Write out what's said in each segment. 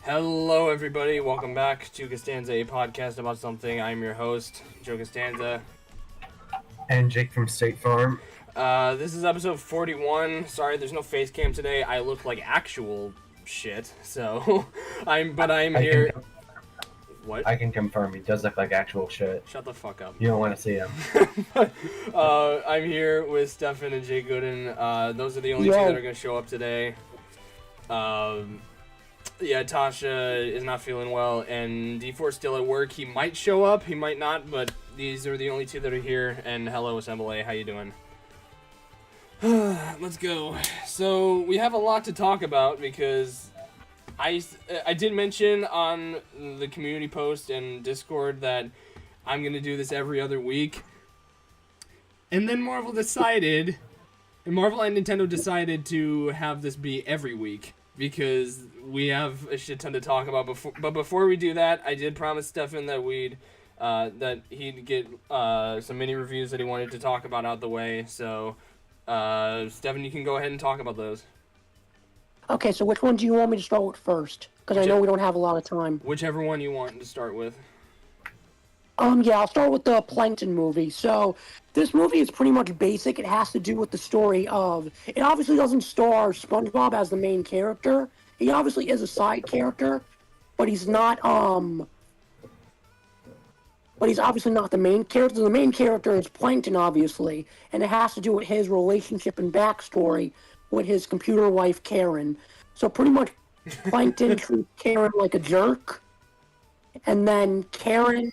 Hello, everybody. Welcome back to Costanza, a podcast about something. I'm your host, Joe Costanza. And Jake from State Farm. This is episode 41. Sorry, there's no face cam today. I look like actual shit, so I'm here. What? I can confirm he does look like actual shit. Shut the fuck up. You don't want to see him. I'm here with Stefan and Jay Gooden. Those are the only two that are going to show up today. Yeah, Tasha is not feeling well, and D4's still at work. He might show up, he might not, but these are the only two that are here. And hello, Assembly, how you doing? Let's go. So, we have a lot to talk about because I did mention on the community post and Discord that I'm going to do this every other week. And then Marvel and Nintendo decided to have this be every week, because we have a shit ton to talk about. But before we do that, I did promise Stefan that he'd get some mini reviews that he wanted to talk about out the way. So, Stefan, you can go ahead and talk about those. Okay, so which one do you want me to start with first? Because I know we don't have a lot of time. Whichever one you want to start with. Yeah, I'll start with the Plankton movie. So, this movie is pretty much basic. It has to do with the story of... It obviously doesn't star SpongeBob as the main character. He obviously is a side character, but he's not, But he's obviously not the main character. The main character is Plankton, obviously, and it has to do with his relationship and backstory with his computer wife, Karen. So, pretty much, Plankton treats Karen like a jerk, and then Karen...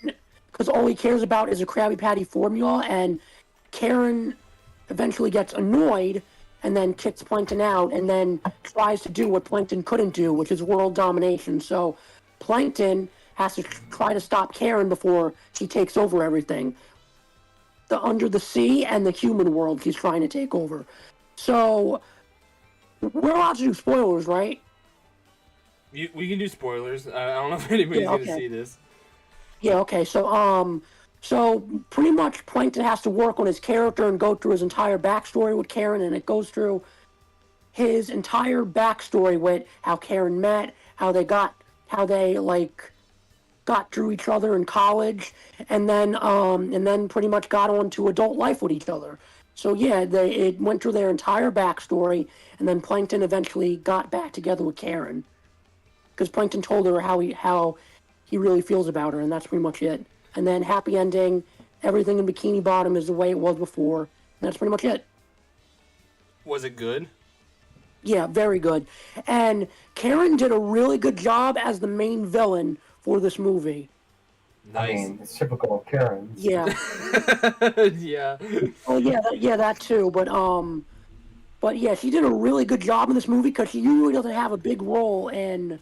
Because all he cares about is a Krabby Patty formula, and Karen eventually gets annoyed and then kicks Plankton out and then tries to do what Plankton couldn't do, which is world domination. So Plankton has to try to stop Karen before she takes over everything. The under the sea and the human world he's trying to take over. So we're allowed to do spoilers, right? We can do spoilers. I don't know if anybody's going to see this. Yeah, okay, so pretty much Plankton has to work on his character and go through his entire backstory with Karen, and it goes through his entire backstory with how Karen met, how they got through each other in college, and then pretty much got on to adult life with each other. So yeah, it went through their entire backstory, and then Plankton eventually got back together with Karen. Because Plankton told her how he really feels about her, and that's pretty much it. And then happy ending, everything in Bikini Bottom is the way it was before, and that's pretty much it. Was it good? Yeah, very good. And Karen did a really good job as the main villain for this movie. Nice. I mean, it's typical of Karen. Yeah. Yeah. Oh yeah, that too. But yeah, she did a really good job in this movie because she usually doesn't have a big role in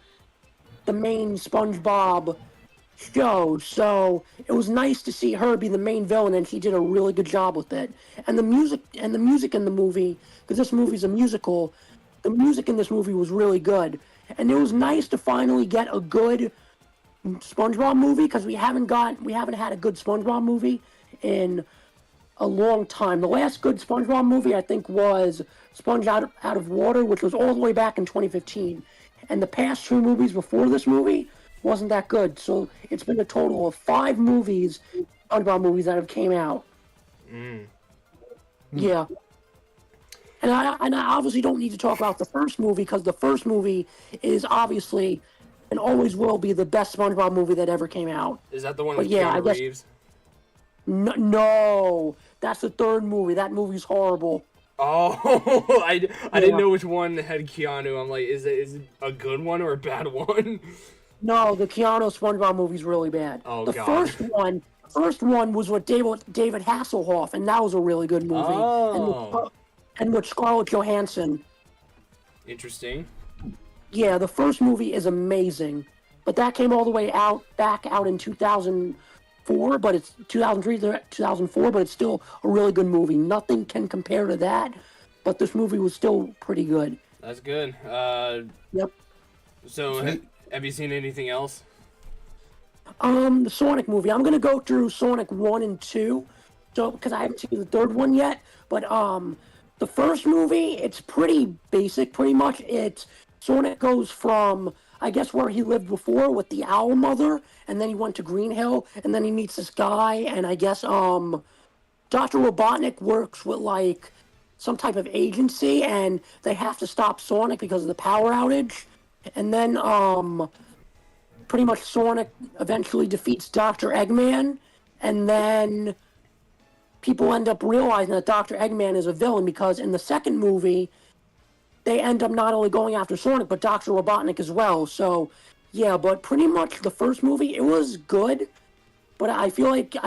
the main SpongeBob show, so it was nice to see her be the main villain, and she did a really good job with it. And the music in the movie, because this movie's a musical, the music in this movie was really good, and it was nice to finally get a good SpongeBob movie, because we haven't had a good SpongeBob movie in a long time. The last good SpongeBob movie, I think, was Sponge Out of Water, which was all the way back in 2015. And the past two movies before this movie wasn't that good. So it's been a total of 5 movies, SpongeBob movies, that have came out. Yeah. And I obviously don't need to talk about the first movie, because the first movie is obviously and always will be the best SpongeBob movie that ever came out. Is that the one with Keanu Reeves? No, that's the third movie. That movie's horrible. Oh, I didn't know which one had Keanu. I'm like, is it a good one or a bad one? No, the Keanu SpongeBob movie's really bad. Oh, the God. first one was with David Hasselhoff, and that was a really good movie. Oh. And with Scarlett Johansson. Interesting. Yeah, the first movie is amazing, but that came all the way back out in 2004, but it's 2003 to 2004, but it's still a really good movie. Nothing can compare to that, but this movie was still pretty good. That's good. Yep. So, have you seen anything else? The Sonic movie. I'm gonna go through Sonic 1 and 2, so because I haven't seen the third one yet. But the first movie, it's pretty basic, pretty much. It's Sonic goes from I guess where he lived before with the Owl Mother, and then he went to Green Hill, and then he meets this guy, and I guess Dr. Robotnik works with like some type of agency, and they have to stop Sonic because of the power outage, and then pretty much Sonic eventually defeats Dr. Eggman, and then people end up realizing that Dr. Eggman is a villain because in the second movie, they end up not only going after Sonic, but Dr. Robotnik as well. So, yeah, but pretty much the first movie, it was good, but I feel like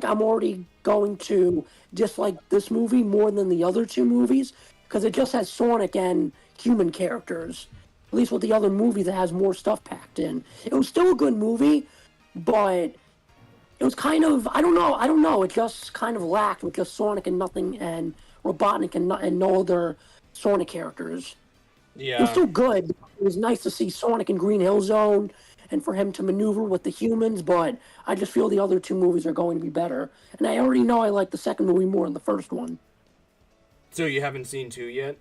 I'm already going to dislike this movie more than the other two movies because it just has Sonic and human characters. At least with the other movie that has more stuff packed in. It was still a good movie, but it was kind of, I don't know, it just kind of lacked with just Sonic and nothing, and Robotnik and no other Sonic characters. Yeah. It was still good. It was nice to see Sonic in Green Hill Zone and for him to maneuver with the humans, but I just feel the other two movies are going to be better. And I already know I like the second movie more than the first one. So you haven't seen 2 yet?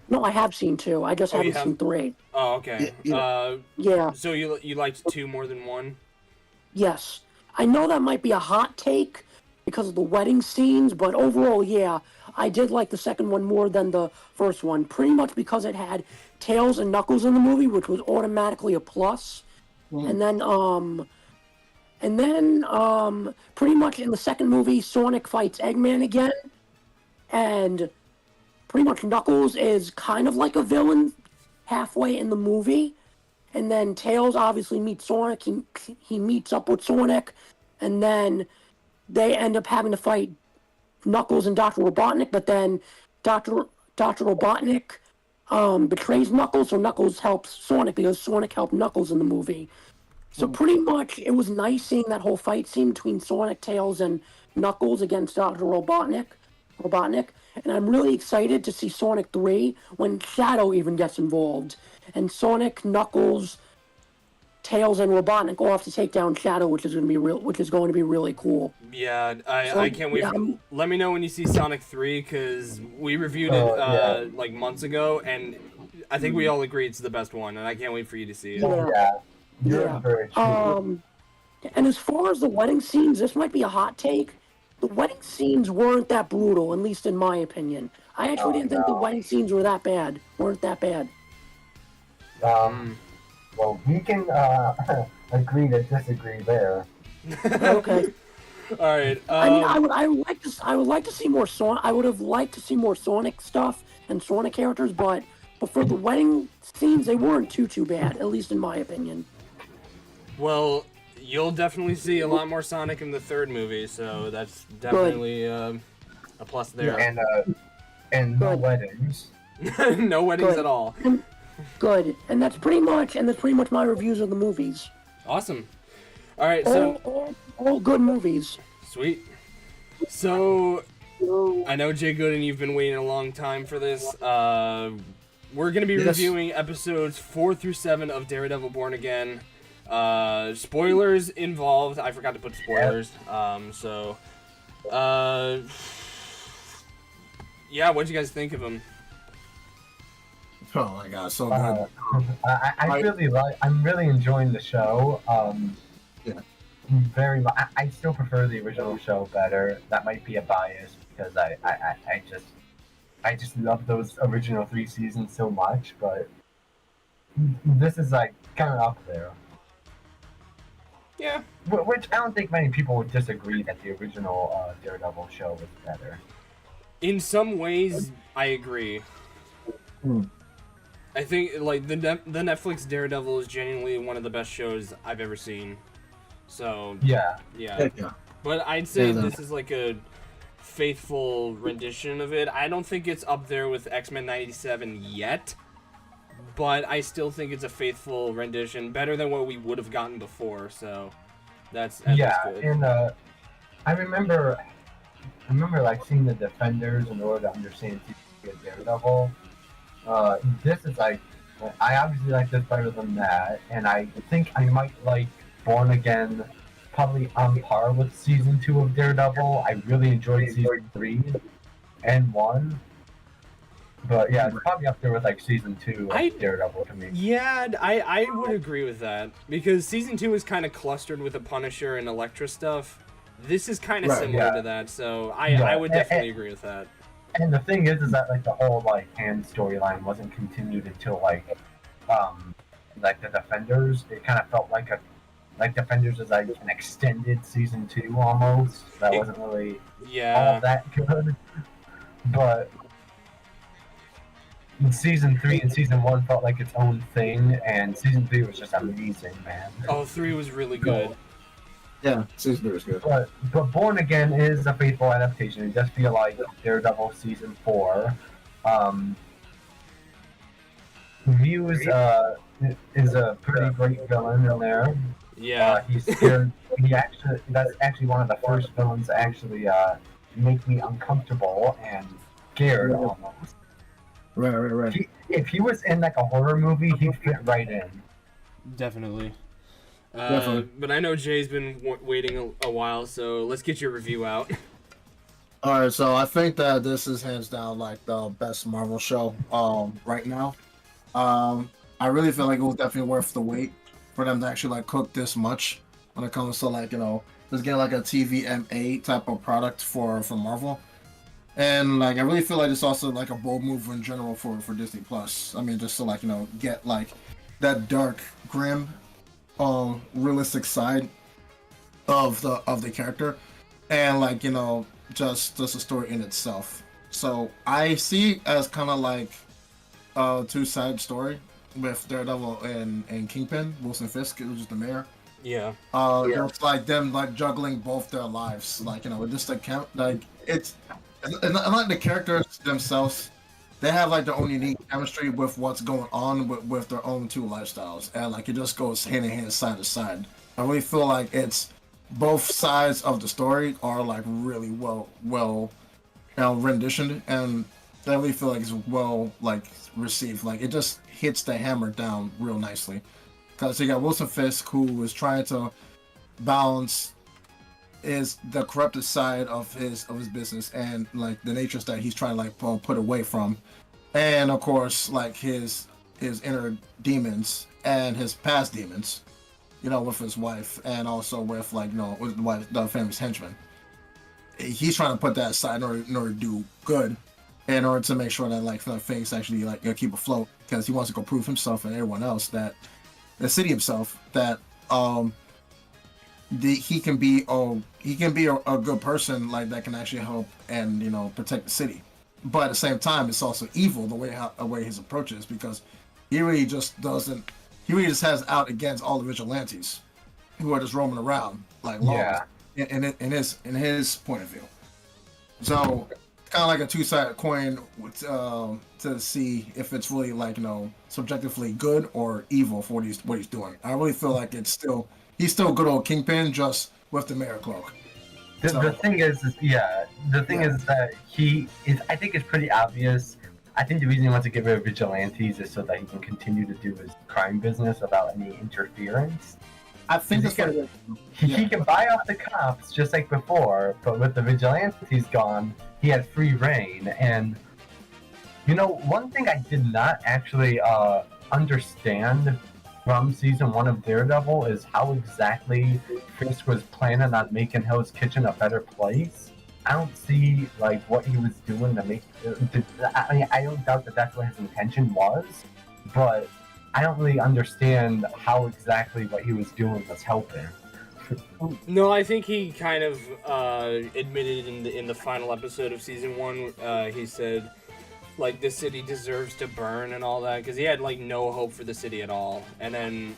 No, I have seen 2. I just haven't seen 3. Oh, okay. Yeah. So you liked 2 more than 1? Yes. I know that might be a hot take because of the wedding scenes, but overall, yeah, I did like the second one more than the first one, pretty much because it had Tails and Knuckles in the movie, which was automatically a plus. And then pretty much in the second movie, Sonic fights Eggman again, and pretty much Knuckles is kind of like a villain halfway in the movie. And then Tails obviously meets Sonic. He meets up with Sonic, and then they end up having to fight Knuckles and Dr. Robotnik. But then Dr. Robotnik betrays Knuckles, so Knuckles helps Sonic because Sonic helped Knuckles in the movie. So pretty much, it was nice seeing that whole fight scene between Sonic, Tails, and Knuckles against Dr. Robotnik. And I'm really excited to see Sonic 3 when Shadow even gets involved. And Sonic, Knuckles, Tails, and Robotnik all have to take down Shadow, which is going to be really cool. Yeah, I can't wait. Let me know when you see Sonic 3 because we reviewed it like months ago, and I think we all agree it's the best one, and I can't wait for you to see it. And as far as the wedding scenes, this might be a hot take. The wedding scenes weren't that brutal, at least in my opinion. I actually didn't think the wedding scenes weren't that bad. Well, we can agree to disagree there. Okay. All right. I mean, I would like to see more Sonic. I would have liked to see more Sonic stuff and Sonic characters, but for the wedding scenes, they weren't too bad, at least in my opinion. Well, you'll definitely see a lot more Sonic in the third movie, so that's definitely a plus there. And no weddings. No weddings at all. Good, and that's pretty much my reviews of the movies. Awesome. All right, so all good movies. Sweet. So I know Jay Gooden, you've been waiting a long time for this. We're gonna be reviewing episodes 4 through 7 of Daredevil Born Again. Spoilers involved. I forgot to put spoilers. Yeah, what'd you guys think of them? Oh my god, so good. I'm really enjoying the show. Yeah. Very much. I still prefer the original show better. That might be a bias because I just love those original 3 seasons so much, but this is like kind of up there. Yeah. Which I don't think many people would disagree that the original Daredevil show was better. In some ways, I agree. I think like the Netflix Daredevil is genuinely one of the best shows I've ever seen. So yeah. But I'd say this is like a faithful rendition of it. I don't think it's up there with X-Men '97 yet, but I still think it's a faithful rendition, better than what we would have gotten before. So that's good. And I remember like seeing the Defenders in order to understand Daredevil. This is like, I obviously like this better than that, and I think I might like Born Again probably on par with season 2 of Daredevil. I really enjoyed season 3 and 1. But yeah, it's probably up there with like season 2 I- of Daredevil to me. Yeah, I would agree with that because season 2 is kind of clustered with the Punisher and Elektra stuff. This is kind of Right, similar yeah. to that, so I Yeah, would definitely agree with that. And the thing is that like the whole like hand storyline wasn't continued until like the Defenders. It kind of felt like Defenders is like an extended season 2 almost. That wasn't really Yeah. all that good. But season 3 and season 1 felt like its own thing, and season 3 was just amazing, man. Oh, 3 was really good. Yeah, season 3 was good. But Born Again is a faithful adaptation. It does feel like Daredevil season 4. Muse is a pretty great villain in there. Yeah. He's scared. That's actually one of the first villains to actually make me uncomfortable and scared almost. Right. If he was in like a horror movie, he'd fit right in. Definitely. Definitely. But I know Jay's been waiting a while, so let's get your review out. All right, so I think that this is hands down like the best Marvel show right now. I really feel like it was definitely worth the wait for them to actually like cook this much when it comes to like just getting like a TVMA type of product for Marvel. And like I really feel like it's also like a bold move in general for Disney Plus. I mean, just to like get like that dark, grim, realistic side of the character, and like just a story in itself. So I see it as kind of like a two-sided story with Daredevil and Kingpin, Wilson Fisk, who's just the mayor. Yeah. It's like them like juggling both their lives, like just like it's like the characters themselves, they have like their own unique chemistry with what's going on with their own two lifestyles, and like it just goes hand in hand, side to side. I really feel like it's both sides of the story are like really well renditioned, and I really feel like it's well like received. Like it just hits the hammer down real nicely, because you got Wilson Fisk, who is trying to balance is the corrupted side of his business and like the natures that he's trying to like put away from, and of course like his inner demons and his past demons, with his wife, and also with like with the family's henchmen. He's trying to put that aside in order to do good, in order to make sure that like things actually like keep afloat, because he wants to go prove himself and everyone else, that the city himself, that he can be a good person, like that can actually help and protect the city. But at the same time, it's also evil the way his approach is, because he really just has out against all the vigilantes who are just roaming around like lawless, in his point of view. So it's kind of like a two-sided coin to see if it's really like subjectively good or evil for what he's doing. I really feel like he's still good old Kingpin, just with the mayor cloak. The thing is that I think it's pretty obvious. I think the reason he wants to get rid of vigilantes is so that he can continue to do his crime business without any interference. I think he can buy off the cops just like before, but with the vigilantes gone, he had free reign. And one thing I did not actually understand from season 1 of Daredevil is how exactly Fisk was planning on making Hell's Kitchen a better place. I don't see like what he was doing to make. I don't doubt that that's what his intention was, but I don't really understand how exactly what he was doing was helping. No, I think he kind of admitted in the final episode of season 1. He said, like, the city deserves to burn and all that, because he had like no hope for the city at all. And then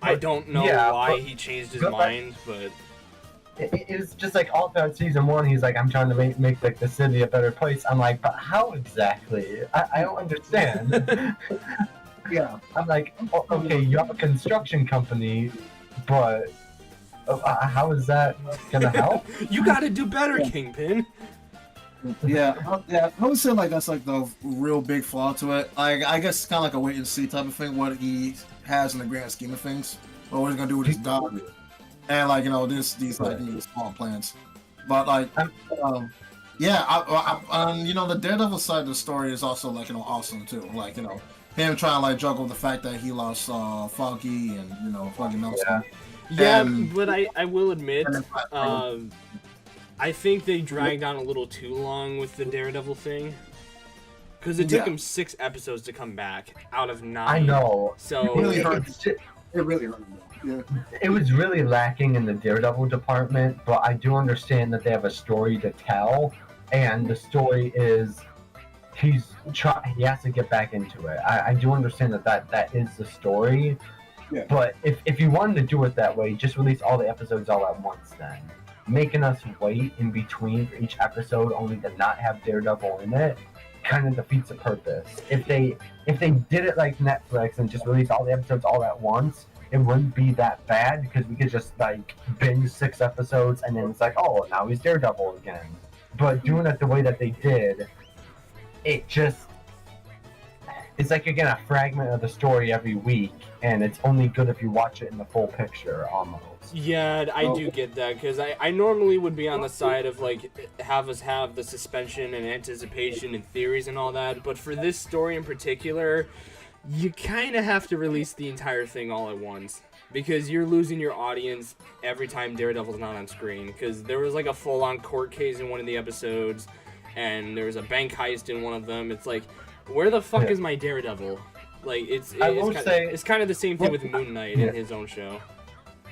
I don't know why he changed his mind, but it was just like all throughout season 1, he's like, I'm trying to make like the city a better place. I'm like, but how exactly? I don't understand. Yeah, I'm like, okay, you have a construction company, but how is that gonna help? You gotta do better, Kingpin. Yeah. I would say like that's like the real big flaw to it. I guess it's kind of like a wait and see type of thing, what he has in the grand scheme of things, or what he's gonna do with his dog, and like these like small plans. But like, Yeah, the Daredevil side of the story is also like awesome too. Like him trying to like juggle the fact that he lost Foggy and Foggy Nelson. Yeah, And, but I will admit, and I think they dragged on a little too long with the Daredevil thing. Because it took him 6 episodes to come back out of 9. I know. So it really hurt me. Yeah. It was really lacking in the Daredevil department, but I do understand that they have a story to tell, and the story is he has to get back into it. I do understand that is the story, but if you wanted to do it that way, just release all the episodes all at once then. Making us wait in between for each episode only to not have Daredevil in it kind of defeats the purpose. If they did it like Netflix and just release all the episodes all at once, it wouldn't be that bad because we could just like binge 6 episodes and then it's like, oh, now he's Daredevil again. But doing it the way that they did, it's like you're getting a fragment of the story every week, and it's only good if you watch it in the full picture almost. Yeah, I do get that, because I normally would be on the side of like have us have the suspension and anticipation and theories and all that, but for this story in particular, you kind of have to release the entire thing all at once, because you're losing your audience every time Daredevil's not on screen, because there was like a full-on court case in one of the episodes, and there was a bank heist in one of them. It's like, where the fuck is my Daredevil? Like, it's kind of the same thing with Moon Knight in his own show.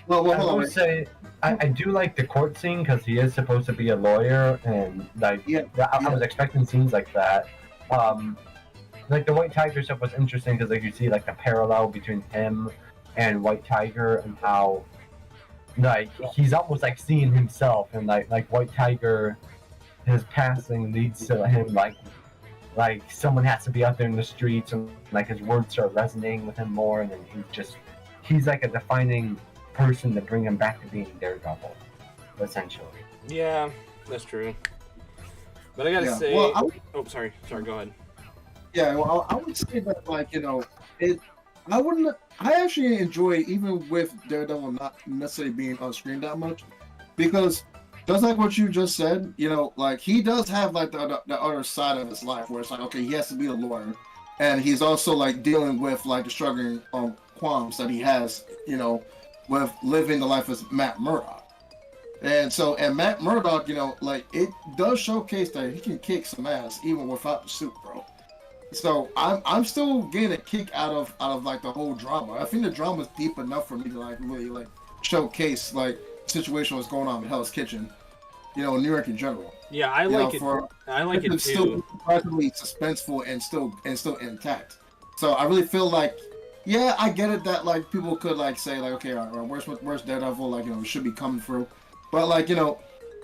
Well, I would say I do like the court scene because he is supposed to be a lawyer, and like I was expecting scenes like that. Like the White Tiger stuff was interesting because like you see like the parallel between him and White Tiger and how like he's almost like seeing himself, and like White Tiger, his passing leads to him like someone has to be out there in the streets, and like his words start resonating with him more, and then he's like a defining person to bring him back to being Daredevil, essentially. Yeah, that's true. But I gotta say, sorry, go ahead. Yeah, well, I would say that I actually enjoy even with Daredevil not necessarily being on screen that much, because just like what you just said, like he does have like the other side of his life where it's like, okay, he has to be a lawyer, and he's also like dealing with like the struggling qualms that he has, with living the life as Matt Murdock. And Matt Murdock, like it does showcase that he can kick some ass even without the suit, bro. So I'm still getting a kick out of like the whole drama. I think the drama is deep enough for me to like really like showcase like the situation what's going on in Hell's Kitchen, New York in general. Yeah, I like it. I like it too. Still surprisingly suspenseful and still intact. So I really feel like, yeah, I get it that like people could like say like, okay, where's Daredevil? Like it should be coming through, but like him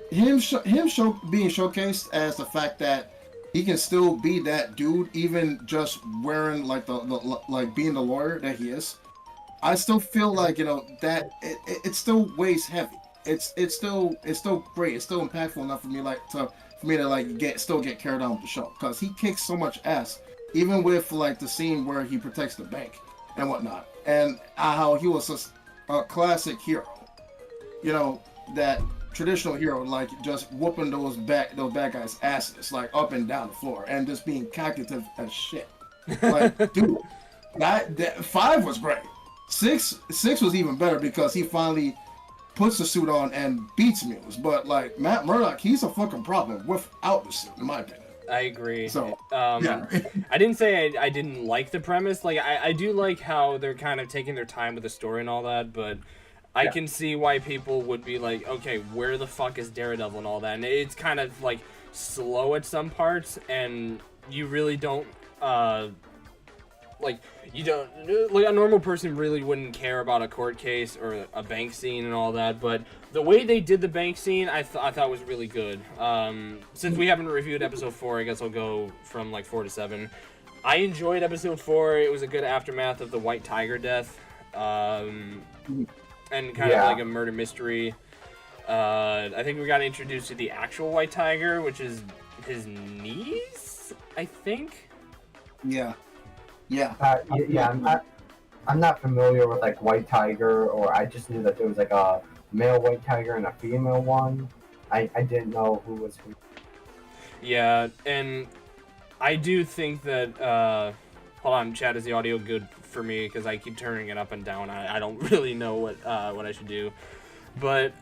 being showcased as the fact that he can still be that dude, even just wearing like the like being the lawyer that he is. I still feel like that it still weighs heavy. It's still great. It's still impactful enough for me to get carried on with the show, because he kicks so much ass, even with like the scene where he protects the bank and whatnot, and how he was a classic hero. That traditional hero, like just whooping those bad guys' asses like up and down the floor and just being calculative as shit. Like, dude, that 5 was great. 6 was even better because he finally puts the suit on and beats Muse. But like Matt Murdock, he's a fucking problem without the suit, in my opinion. I agree. So yeah. I didn't say I didn't like the premise. Like I do like how they're kind of taking their time with the story and all that, but I can see why people would be like, okay, where the fuck is Daredevil and all that? And it's kind of like slow at some parts, and you really don't, like a normal person really wouldn't care about a court case or a bank scene and all that. But the way they did the bank scene, I thought was really good. Since we haven't reviewed episode 4, I guess I'll go from like 4 to 7. I enjoyed episode 4. It was a good aftermath of the White Tiger death. And kind of like a murder mystery. I think we got introduced to the actual White Tiger, which is his niece, I think. Yeah. I'm not familiar with like White Tiger, or I just knew that there was like a male White Tiger and a female one. I didn't know who was who. Yeah, and I do think that. Hold on, chat. Is the audio good for me? Because I keep turning it up and down. I don't really know what I should do, but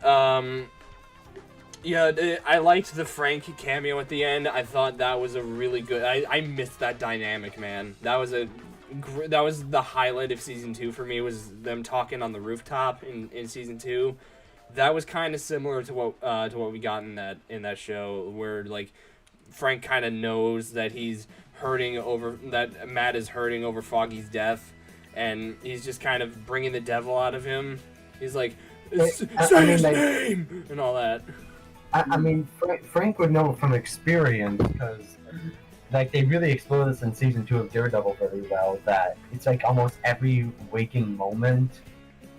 yeah, I liked the Frank cameo at the end. I thought that was a really good. I missed that dynamic, man. That was the highlight of season 2 for me. Was them talking on the rooftop in season 2. That was kind of similar to what we got in that show, where like Frank kind of knows that Matt is hurting over Foggy's death, and he's just kind of bringing the devil out of him. He's like, say his name and all that. I mean, Frank would know from experience, because like they really explored this in season 2 of Daredevil very well. That it's like almost every waking moment,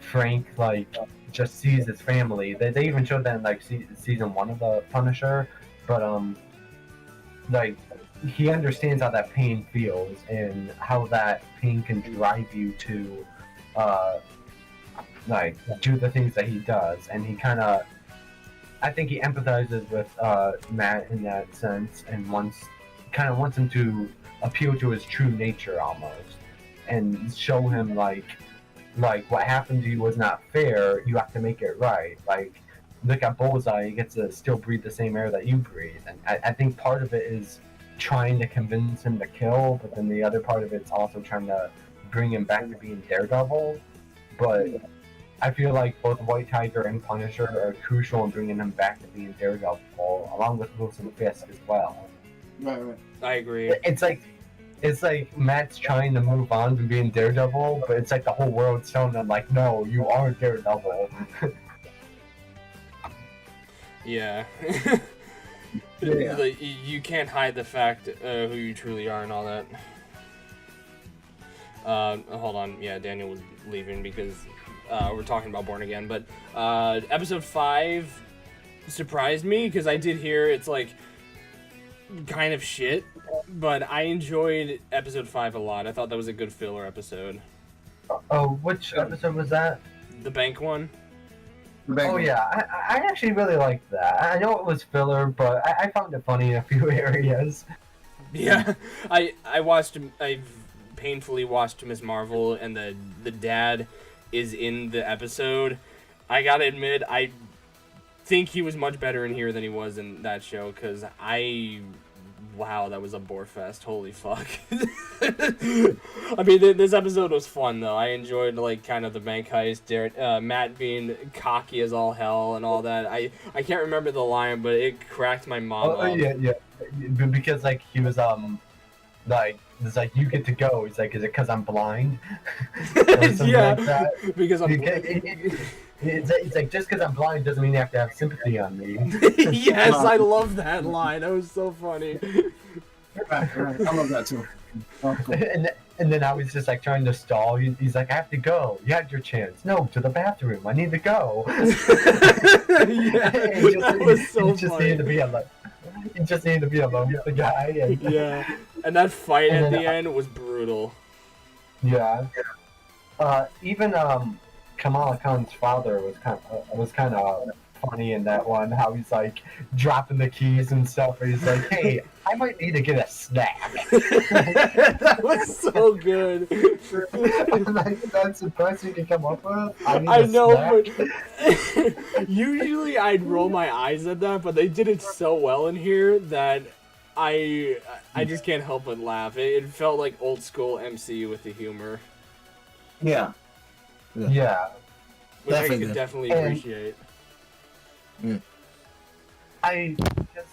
Frank like just sees his family. They even showed that in like season 1 of the Punisher, but like he understands how that pain feels and how that pain can drive you to like do the things that he does, and he kind of. I think he empathizes with Matt in that sense, and wants him to appeal to his true nature almost, and show him like what happened to you was not fair. You have to make it right. Like look at Bullseye; he gets to still breathe the same air that you breathe, and I think part of it is trying to convince him to kill, but then the other part of it's also trying to bring him back to being Daredevil. But I feel like both White Tiger and Punisher are crucial in bringing him back to being Daredevil, along with Wilson Fisk as well. Right. I agree. It's like Matt's trying to move on from being Daredevil, but it's like the whole world's telling him like, no, you are Daredevil. Yeah. Yeah. Like, you can't hide the fact who you truly are and all that. Hold on. Yeah, Daniel was leaving because we're talking about Born Again. But episode 5 surprised me because I did hear it's like kind of shit, but I enjoyed episode 5 a lot. I thought that was a good filler episode. Oh, which episode was that? The bank one. Oh yeah, I actually really liked that. I know it was filler, but I found it funny in a few areas. Yeah, I painfully watched Ms. Marvel, and the dad is in the episode. I gotta admit, I think he was much better in here than he was in that show, because wow, that was a bore fest. Holy fuck. I mean, this episode was fun, though. I enjoyed, like, kind of the bank heist, Matt being cocky as all hell and all that. I can't remember the line, but it cracked my mom up. Yeah. Because, like, he was, like, it's like, you get to go. He's like, is it because I'm blind? Yeah, like that. Because I'm It's like, just because I'm blind doesn't mean you have to have sympathy on me. Yes, I love that line. That was so funny. Right. I love that too. Oh, cool. And then I was just like trying to stall. He's like, I have to go. You had your chance. No, to the bathroom. I need to go. Yeah, that was so He just needed to be alone. He just needed to be alone with the guy. And, yeah, and that fight and at then, the end was brutal. Yeah. Even Kamala Khan's father was kind of funny in that one. How he's like dropping the keys and stuff. And he's like, "Hey, I might need to get a snack." That was so good. Like, that's the best you can come up with. I know, but usually I'd roll my eyes at that, but they did it so well in here that I just can't help but laugh. It felt like old school MCU with the humor. Yeah. Yeah. Which I could definitely appreciate. Because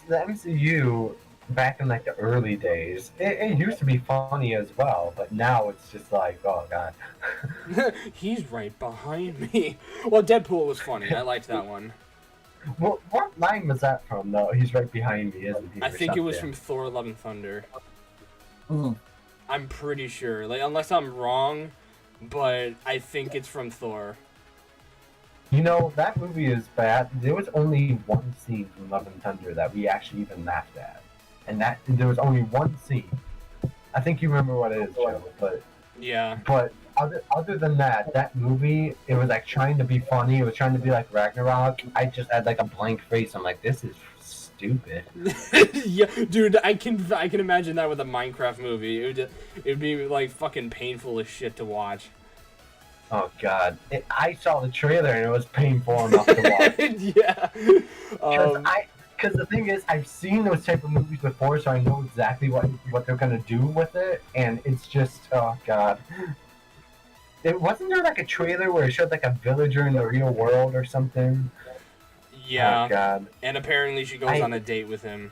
the MCU back in like the early days, it used to be funny as well, but now it's just like, oh god. He's right behind me. Well, Deadpool was funny. I liked that one. What line was that from, though? He's right behind me, isn't he? I think it was from Thor: Love and Thunder. Mm-hmm. I'm pretty sure. Like, unless I'm wrong, but I think it's from Thor. You know, that movie is bad. There was only one scene from Love and Thunder that we actually even laughed at. And there was only one scene. I think you remember what it is, Joe, but... Yeah. But other than that movie, it was like trying to be funny. It was trying to be like Ragnarok. I just had like a blank face. I'm like, this is stupid. Yeah, dude, I can imagine that with a Minecraft movie. It'd be like fucking painful as shit to watch. Oh god, I saw the trailer and it was painful enough to watch. Yeah. Because the thing is, I've seen those type of movies before, so I know exactly what they're gonna do with it, and it's just, oh god. Wasn't there like a trailer where it showed like a villager in the real world or something? Yeah. Oh god. And apparently she goes on a date with him.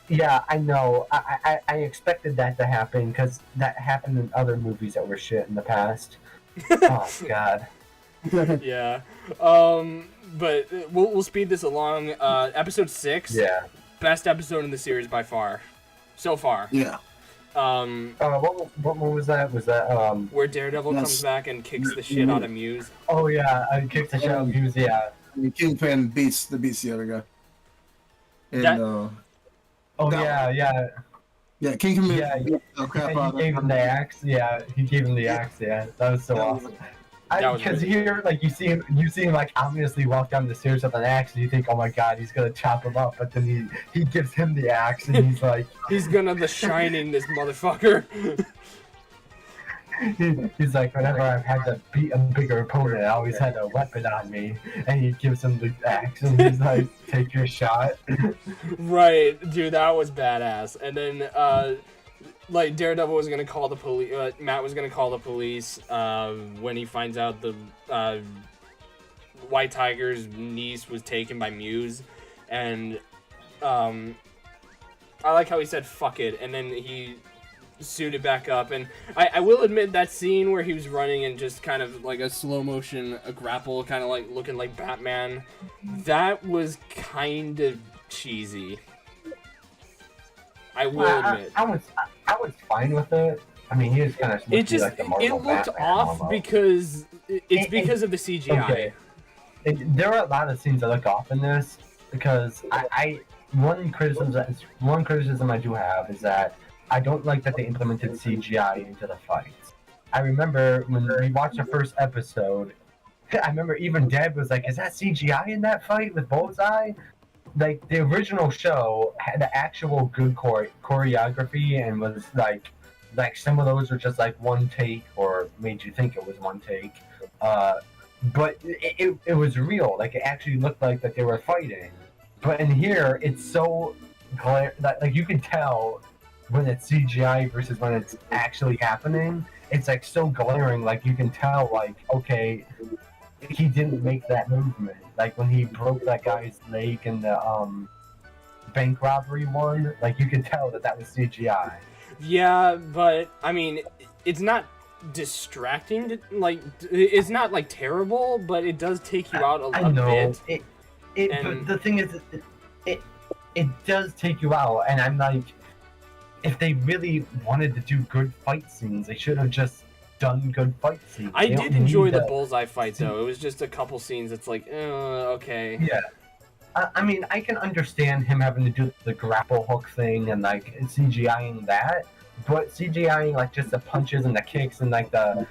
Yeah, I know. I expected that to happen because that happened in other movies that were shit in the past. Oh god. Yeah. But we'll speed this along. Episode 6. Yeah. Best episode in the series by far. So far. Yeah. What was that? Was that where Daredevil comes back and kicks the shit out of Muse? Oh yeah, I kicked the shit out of Muse. Yeah. Kingpin beats the other guy. And, yeah, Kingpin. Yeah, he gave him the axe. Yeah, he gave him the axe. Yeah, that was so awesome. Because here, like you see him like obviously walk down the stairs with an axe, and you think, oh my god, he's gonna chop him up. But then he gives him the axe, and he's like, he's gonna The Shining this motherfucker. He's like, whenever I've had to beat a bigger opponent, I always had a weapon on me, and he gives him the axe, and he's like, take your shot. Right, dude, that was badass. And then, like, Daredevil was gonna call the police, Matt was gonna call the police, when he finds out the, White Tiger's niece was taken by Muse, and, I like how he said, fuck it, and then he suited back up, and I will admit that scene where he was running and just kind of like a slow motion, a grapple, kind of like looking like Batman, that was kind of cheesy. I will admit. I was fine with it. I mean, he was kind of. It just like the Marvel it looked Batman off almost. because it's because of the CGI. Okay. There are a lot of scenes that look off in this because one criticism I do have is that I don't like that they implemented CGI into the fights. I remember when we watched the first episode, I remember even Dad was like, is that CGI in that fight with Bullseye? Like, the original show had the actual good choreography and was like some of those were just like one take or made you think it was one take. But it was real. Like, it actually looked like that they were fighting. But in here, it's so like you can tell when it's CGI versus when it's actually happening. It's like so glaring, like you can tell, like, okay, he didn't make that movement. Like when he broke that guy's leg in the bank robbery one, like you can tell that was CGI. Yeah, but I mean, it's not distracting. Like, it's not like terrible, but it does take you out a bit. But the thing is, it does take you out, and I'm like, if they really wanted to do good fight scenes, they should have just done good fight scenes. I did enjoy the Bullseye fight, though. It was just a couple scenes. It's like, okay. Yeah. I mean, I can understand him having to do the grapple hook thing and like CGIing that, but CGIing like just the punches and the kicks and like the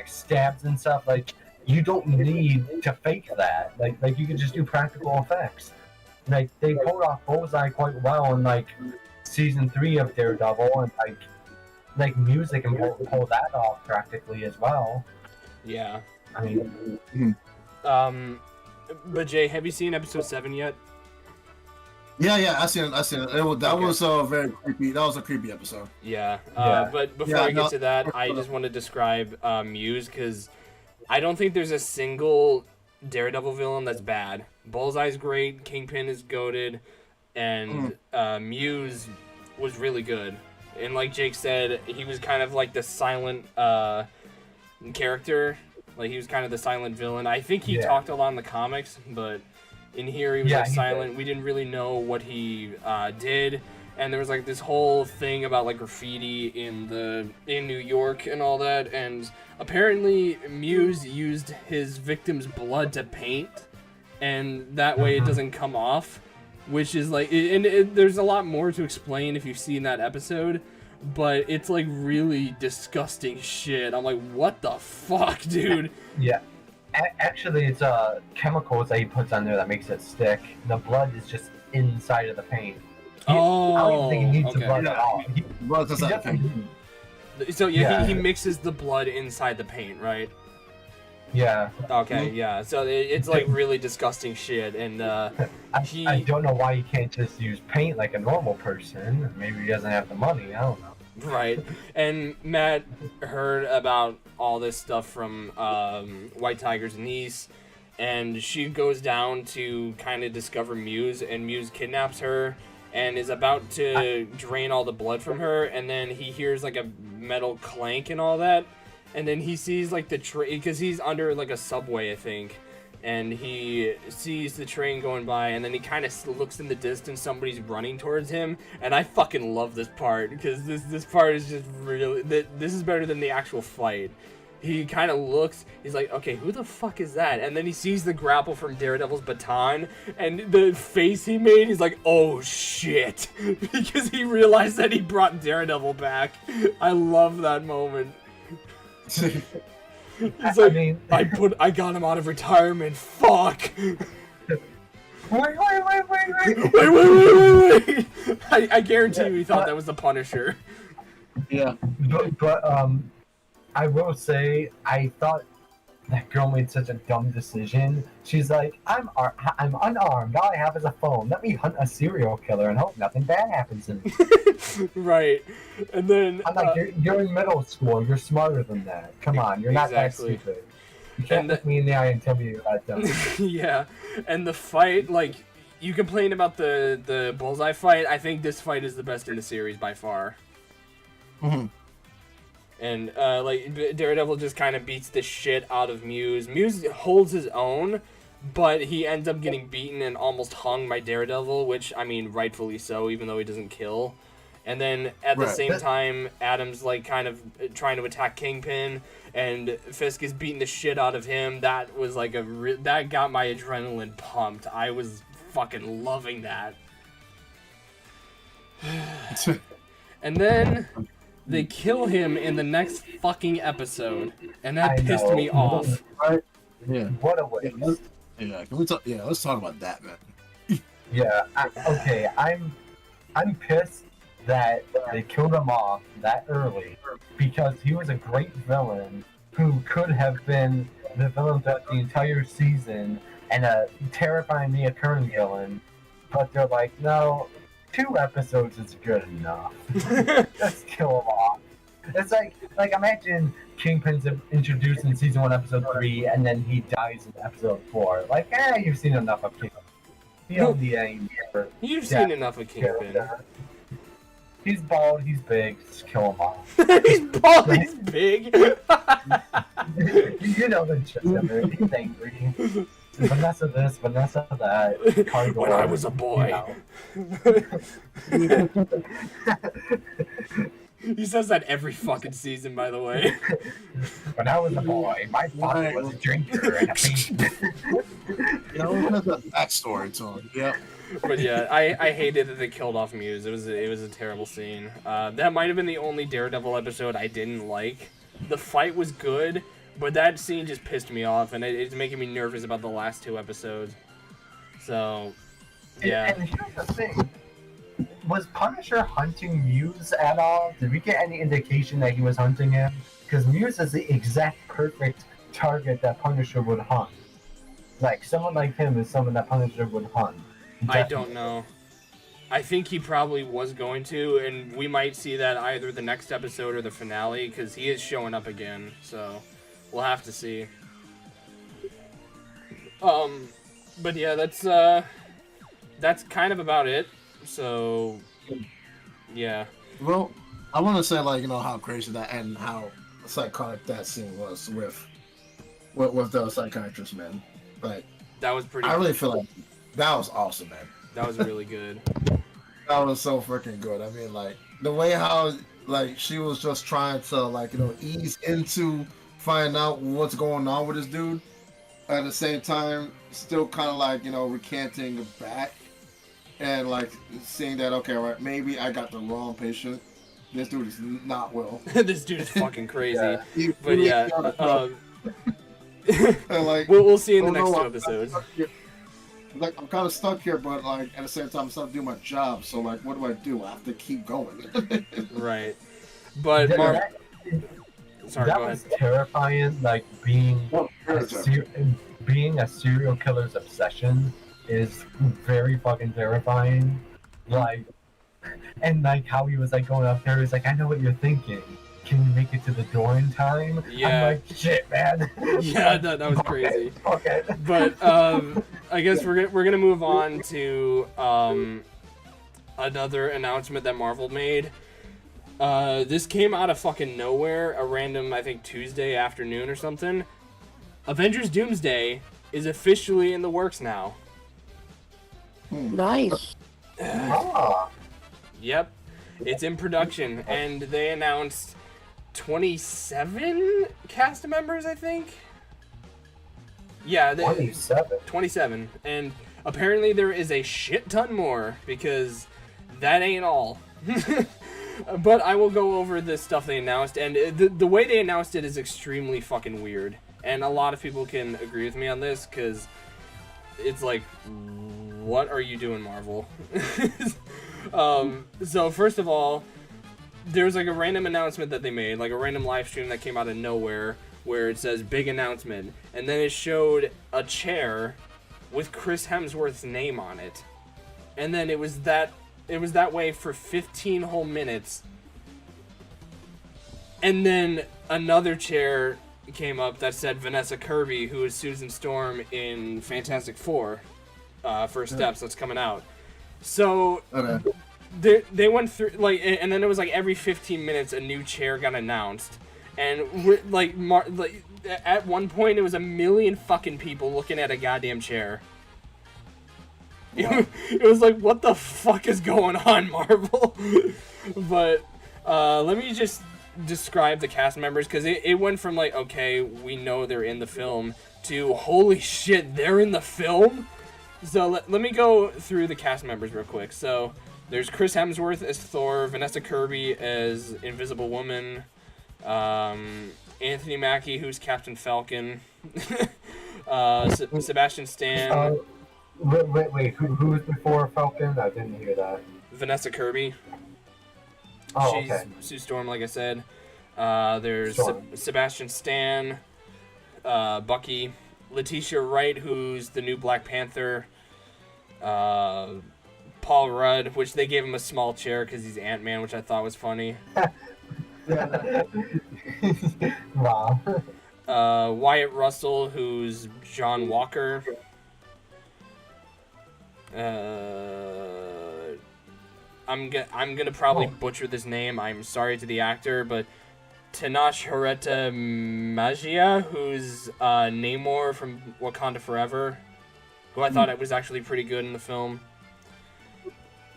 stabs and stuff, like you don't need to fake that. Like you can just do practical effects. Like they pulled off Bullseye quite well in like season 3 of Daredevil, and like music and pull that off practically as well. Yeah. I mean, but Jay, have you seen episode 7 yet? Yeah, I seen it. That was very creepy. That was a creepy episode. Yeah. But before I get to that, I just want to describe Muse, because I don't think there's a single Daredevil villain that's bad. Bullseye's great, Kingpin is goated, and Muse was really good. And like Jake said, he was kind of like the silent character. Like, he was kind of the silent villain. I think he talked a lot in the comics, but in here he was like silent. We didn't really know what he did. And there was like this whole thing about like graffiti in New York and all that. And apparently Muse used his victim's blood to paint, and that way it doesn't come off. Which is like, there's a lot more to explain if you've seen that episode, but it's like really disgusting shit. I'm like, what the fuck, dude? Yeah. Actually, it's chemicals that he puts on there that makes it stick. The blood is just inside of the paint. Oh, I don't even think he needs the okay. blood at all. Well, it's He not doesn't- So yeah, Yeah. he mixes the blood inside the paint, right? yeah. Okay, yeah. So it's like really disgusting shit, and I don't know why he can't just use paint like a normal person. Maybe he doesn't have the money. I don't know. right. And Matt heard about all this stuff from White Tiger's niece, and she goes down to kind of discover Muse, and Muse kidnaps her and is about to drain all the blood from her, and then he hears like a metal clank and all that, and then he sees like the train, because he's under like a subway, I think, and he sees the train going by, and then he kind of looks in the distance, somebody's running towards him, and I fucking love this part, because this part is just really, this is better than the actual fight. He kind of looks, he's like, okay, who the fuck is that? And then he sees the grapple from Daredevil's baton, and the face he made, he's like, oh shit, because he realized that he brought Daredevil back. I love that moment. He's like, I mean, I got him out of retirement, fuck! wait. Wait! I guarantee you he thought that was the Punisher. Yeah. But I will say, I thought that girl made such a dumb decision. She's like, I'm unarmed. All I have is a phone. Let me hunt a serial killer and hope nothing bad happens to me. Right. And then I'm like, you're in middle school. You're smarter than that. Come on, you're not Exactly. that stupid. You can't look me in the eye and tell me you're that dumb. yeah. And the fight, like, you complain about the Bullseye fight. I think this fight is the best in the series by far. Mhm. And like Daredevil just kind of beats the shit out of Muse. Muse holds his own, but he ends up getting beaten and almost hung by Daredevil, which, I mean, rightfully so, even though he doesn't kill. And then at the Right. same time, Adam's like kind of trying to attack Kingpin, and Fisk is beating the shit out of him. That was like that got my adrenaline pumped. I was fucking loving that. And then they kill him in the next fucking episode, and that I pissed know. me off. Yeah. What a waste. Yeah. Can we talk? Yeah. Let's talk about that, man. Yeah. Okay. I'm pissed that they killed him off that early because he was a great villain who could have been the villain throughout the entire season and a terrifying reoccurring villain. But they're like, no, 2 episodes is good enough. Just kill him off. It's like imagine Kingpin's introduced in season 1, episode 3, and then he dies in episode 4. Like, you've seen enough of Kingpin. You don't need any more. You've seen enough of Kingpin. He's bald, he's big, just kill him off. He's bald, he's big. You know the gist of it. He's angry. Vanessa this, Vanessa that. Cargo, When I was a boy. you know. He says that every fucking season, by the way. When I was a boy, my father was a drinker and a fiend. You know, it has a backstory to him. Yeah. But yeah, I hated that they killed off Muse. It was a terrible scene. That might have been the only Daredevil episode I didn't like. The fight was good, but that scene just pissed me off, and it's making me nervous about the last 2 episodes. So, yeah. And here's the thing. Was Punisher hunting Muse at all? Did we get any indication that he was hunting him? Because Muse is the exact perfect target that Punisher would hunt. Like, someone like him is someone that Punisher would hunt. I don't know. I think he probably was going to, and we might see that either the next episode or the finale, because he is showing up again, so we'll have to see. But yeah, that's kind of about it. So, yeah. Well, I want to say, like, you know, how crazy that and how psychotic that scene was with the psychiatrist, man. Like, That was pretty. I really feel like that was awesome, man. That was really good. That was so freaking good. I mean, like, the way how, like, she was just trying to, like, you know, ease into finding out what's going on with this dude. At the same time, still kind of, like, you know, recanting back. And, like, seeing that, okay, right, maybe I got the wrong patient. This dude is not well. This dude is fucking crazy. Yeah. But yeah, And, like, we'll see in the next 2 episodes. Like, I'm kind of stuck here, but like at the same time, I'm still doing my job. So like, what do? I have to keep going. Right. But sorry, that go was ahead. terrifying. Like being Oh, being a serial killer's obsession is very fucking terrifying. Like, and like how he was like going up there, he's like, I know what you're thinking. Can you make it to the door in time? Yeah. I'm like, shit, man. Yeah, that was crazy. Okay. But I guess we're gonna move on to another announcement that Marvel made. This came out of fucking nowhere, a random, I think, Tuesday afternoon or something. Avengers Doomsday is officially in the works now. Nice. Ah. Yep, it's in production, and they announced 27 cast members, I think. Yeah, 27. 27, and apparently there is a shit ton more, because that ain't all. But I will go over the stuff they announced, and the way they announced it is extremely fucking weird, and a lot of people can agree with me on this, because it's like, what are you doing, Marvel? So first of all, there's like a random announcement that they made, like a random live stream that came out of nowhere, where it says big announcement, and then it showed a chair with Chris Hemsworth's name on it, and then it was that way for 15 whole minutes, and then another chair came up that said Vanessa Kirby, who is Susan Storm in Fantastic Four, First Steps, that's coming out. So they went through, like, and then it was like every 15 minutes a new chair got announced, and at one point it was 1 million fucking people looking at a goddamn chair. It was like, what the fuck is going on, Marvel? But let me just describe the cast members, because it went from like, okay, we know they're in the film, to holy shit, they're in the film? So let me go through the cast members real quick. So there's Chris Hemsworth as Thor, Vanessa Kirby as Invisible Woman, Anthony Mackie, who's Captain Falcon, Sebastian Stan. Wait, who was before Falcon? I didn't hear that. Vanessa Kirby. Oh, She's okay. Sue Storm, like I said. There's Sebastian Stan, Bucky, Letitia Wright, who's the new Black Panther, Paul Rudd, which they gave him a small chair because he's Ant-Man, which I thought was funny. Wow. Wyatt Russell, who's John Walker. I'm gonna probably butcher this name. I'm sorry to the actor, but Tenoch Huerta Magia, who's Namor from Wakanda Forever, who I thought it was actually pretty good in the film.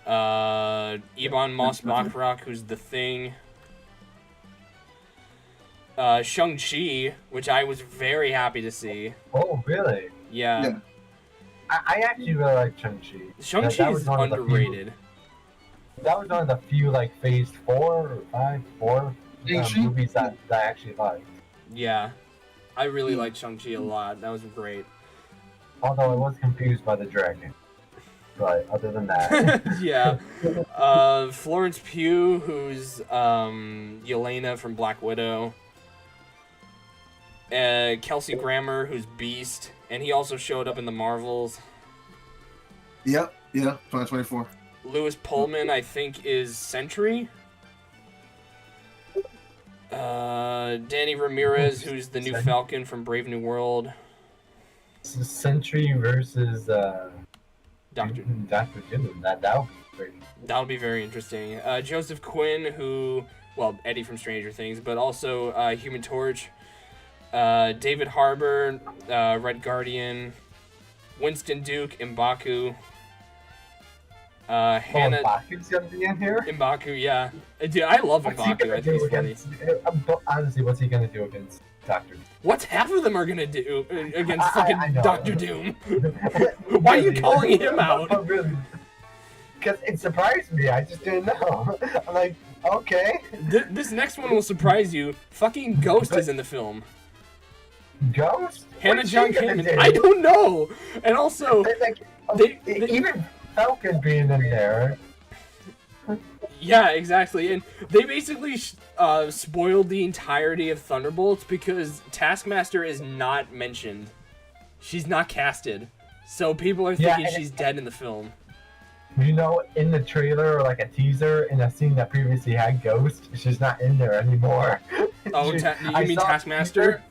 Ebon Moss-Bachrach, who's the Thing. Shang-Chi, which I was very happy to see. Oh, really? Yeah. I actually really like Shang-Chi. Shang-Chi is underrated. That was one of the few, like, phase 4 or 5, 4 movies that I actually liked. Yeah. I really liked Shang-Chi a lot. That was great. Although I was confused by the dragon. But other than that. Yeah. Florence Pugh, who's Yelena from Black Widow. Kelsey Grammer, who's Beast. And he also showed up in the Marvels. Yep, 2024. Lewis Pullman, I think, is Sentry. Danny Ramirez, who's the new Falcon from Brave New World. Sentry versus Doctor Doom. That would be great. That'll be very interesting. Joseph Quinn, who, well, Eddie from Stranger Things, but also Human Torch. David Harbour, Red Guardian. Winston Duke, M'Baku. Hannah. M'Baku's gonna be in here? M'Baku, yeah. Dude, I love M'Baku. I think he's funny. Honestly, what's he gonna do against Doctor Doom? What's half of them are gonna do against I fucking know. Doctor Doom? Why are you calling him out? Really? Because it surprised me. I just didn't know. I'm like, okay. This next one will surprise you. Fucking Ghost is in the film. Ghost? Hannah What's John she gonna Kamen. do? I don't know. And also, What's she gonna do? I don't know. And also, Like, they even Falcon being in there. yeah, exactly. And they basically spoiled the entirety of Thunderbolts because Taskmaster is not mentioned. She's not casted. So people are thinking she's dead in the film. You know, in the trailer or like a teaser in a scene that previously had Ghost, she's not in there anymore. Oh, you mean Taskmaster?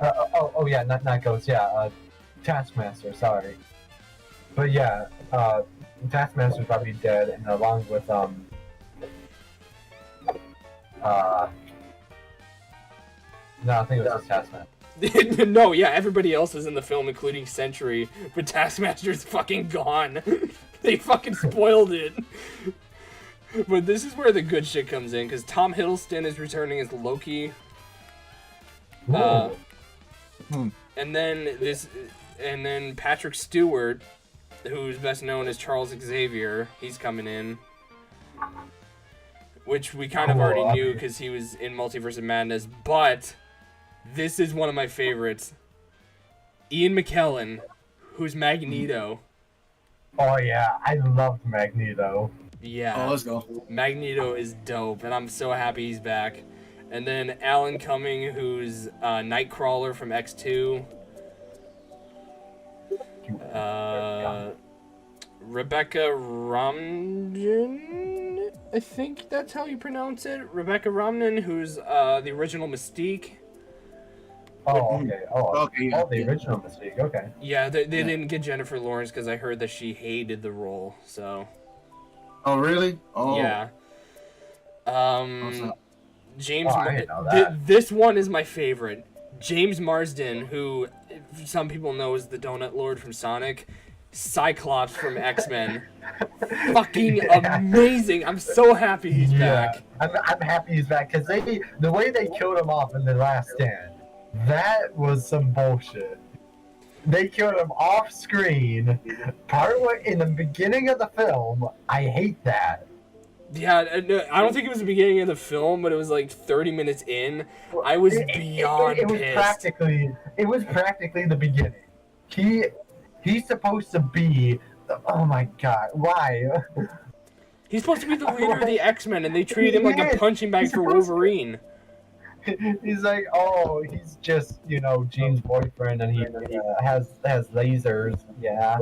Yeah, not Ghost, yeah, Taskmaster, sorry. But yeah, Taskmaster's probably dead, and along with, no, I think it was just Taskmaster. No, yeah, everybody else is in the film, including Sentry, but Taskmaster's fucking gone. They fucking spoiled it. But this is where the good shit comes in, because Tom Hiddleston is returning as Loki. And then Patrick Stewart, who's best known as Charles Xavier, he's coming in. Which we kind of already knew because he was in Multiverse of Madness, but this is one of my favorites. Ian McKellen, who's Magneto. Oh yeah, I loved Magneto. Yeah. Oh, let's go. Magneto is dope, and I'm so happy he's back. And then Alan Cumming, who's Nightcrawler from X2. Rebecca Romijn, I think that's how you pronounce it. Rebecca Romijn, who's the original Mystique. Oh, okay. Yeah. The original Mystique. Okay. Yeah, they didn't get Jennifer Lawrence because I heard that she hated the role. So. Oh really? Oh. Yeah. James. I didn't know that. This one is my favorite. James Marsden, who some people know as the Donut Lord from Sonic. Cyclops from X-Men. Fucking amazing. I'm so happy he's back. I'm happy he's back because the way they killed him off in The Last Stand, that was some bullshit. They killed him off screen, partway in the beginning of the film. I hate that. Yeah, I don't think it was the beginning of the film, but it was like 30 minutes in. I was beyond pissed. It was practically the beginning. He's supposed to be. Oh my god! Why? He's supposed to be the leader of the X-Men, and they treat him like a punching bag for Wolverine. He's like, oh, he's just Jean's boyfriend, and he has lasers. Yeah.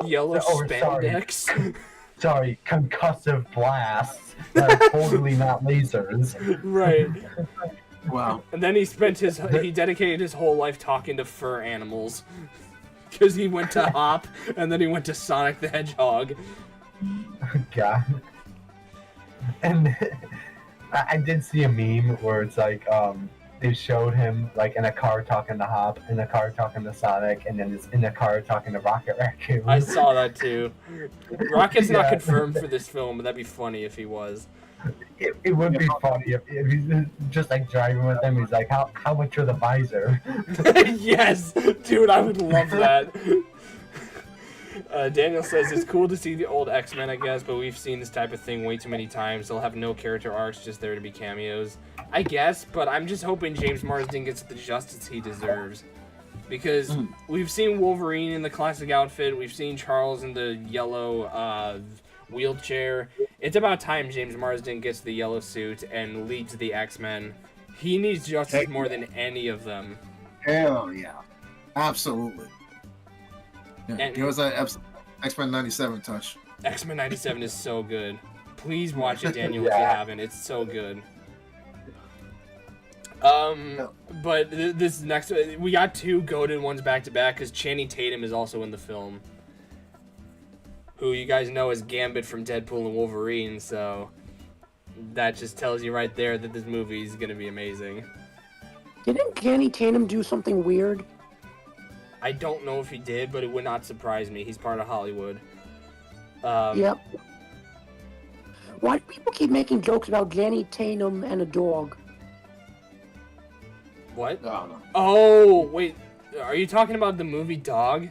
Yellow spandex. Sorry, concussive blasts that are totally not lasers. Right. Wow. And then he dedicated his whole life talking to fur animals. Because he went to Hop, and then he went to Sonic the Hedgehog. God. And I did see a meme where it's like, they showed him like in a car talking to Hop, in a car talking to Sonic, and then it's in a car talking to Rocket Raccoon. I saw that too. Rocket's not confirmed for this film, but that'd be funny if he was. It would be funny if he's just like driving with them. He's like, how much are the visor? Yes, dude, I would love that. Daniel says it's cool to see the old X-Men, I guess, but we've seen this type of thing way too many times. They'll have no character arcs, just there to be cameos. I guess, but I'm just hoping James Marsden gets the justice he deserves. Because we've seen Wolverine in the classic outfit, we've seen Charles in the yellow wheelchair. It's about time James Marsden gets the yellow suit and leads the X-Men. He needs justice more than any of them. Hell yeah. Absolutely. Yeah, And- give us that X-Men 97 touch. X-Men 97 is so good. Please watch it, Daniel, if you haven't. It's so good. But this next, we got two goated ones back to back because Channing Tatum is also in the film, who you guys know as Gambit from Deadpool and Wolverine. So that just tells you right there that this movie is gonna be amazing. Didn't Channing Tatum do something weird? I don't know if he did, but it would not surprise me. He's part of Hollywood. Yep. Why do people keep making jokes about Channing Tatum and a dog? What? Oh, no. Oh, wait. Are you talking about the movie Dog?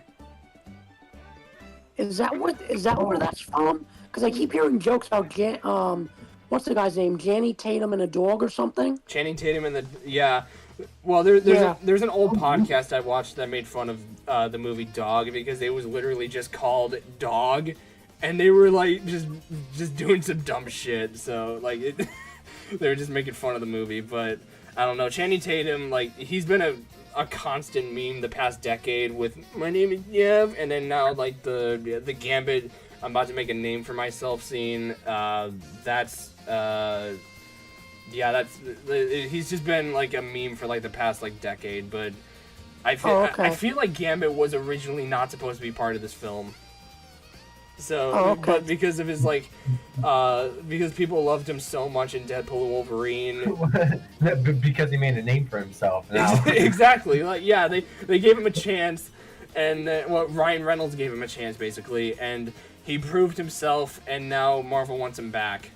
Is that where that's from? Because I keep hearing jokes about what's the guy's name? Channing Tatum and a dog or something? Channing Tatum and the... Yeah. Well, there's Yeah. there's an old podcast I watched that made fun of the movie Dog because it was literally just called Dog, and they were like just doing some dumb shit. So like they were just making fun of the movie. But I don't know, Channing Tatum, like he's been a constant meme the past decade with "My name is Yev," and then now like the Gambit, "I'm about to make a name for myself" scene. He's just been like a meme for like the past like decade, but I feel like Gambit was originally not supposed to be part of this film. So, but because of his like, because people loved him so much in Deadpool and Wolverine, because he made a name for himself. Now. Exactly. Like, yeah, they gave him a chance, and Ryan Reynolds gave him a chance basically, and he proved himself, and now Marvel wants him back.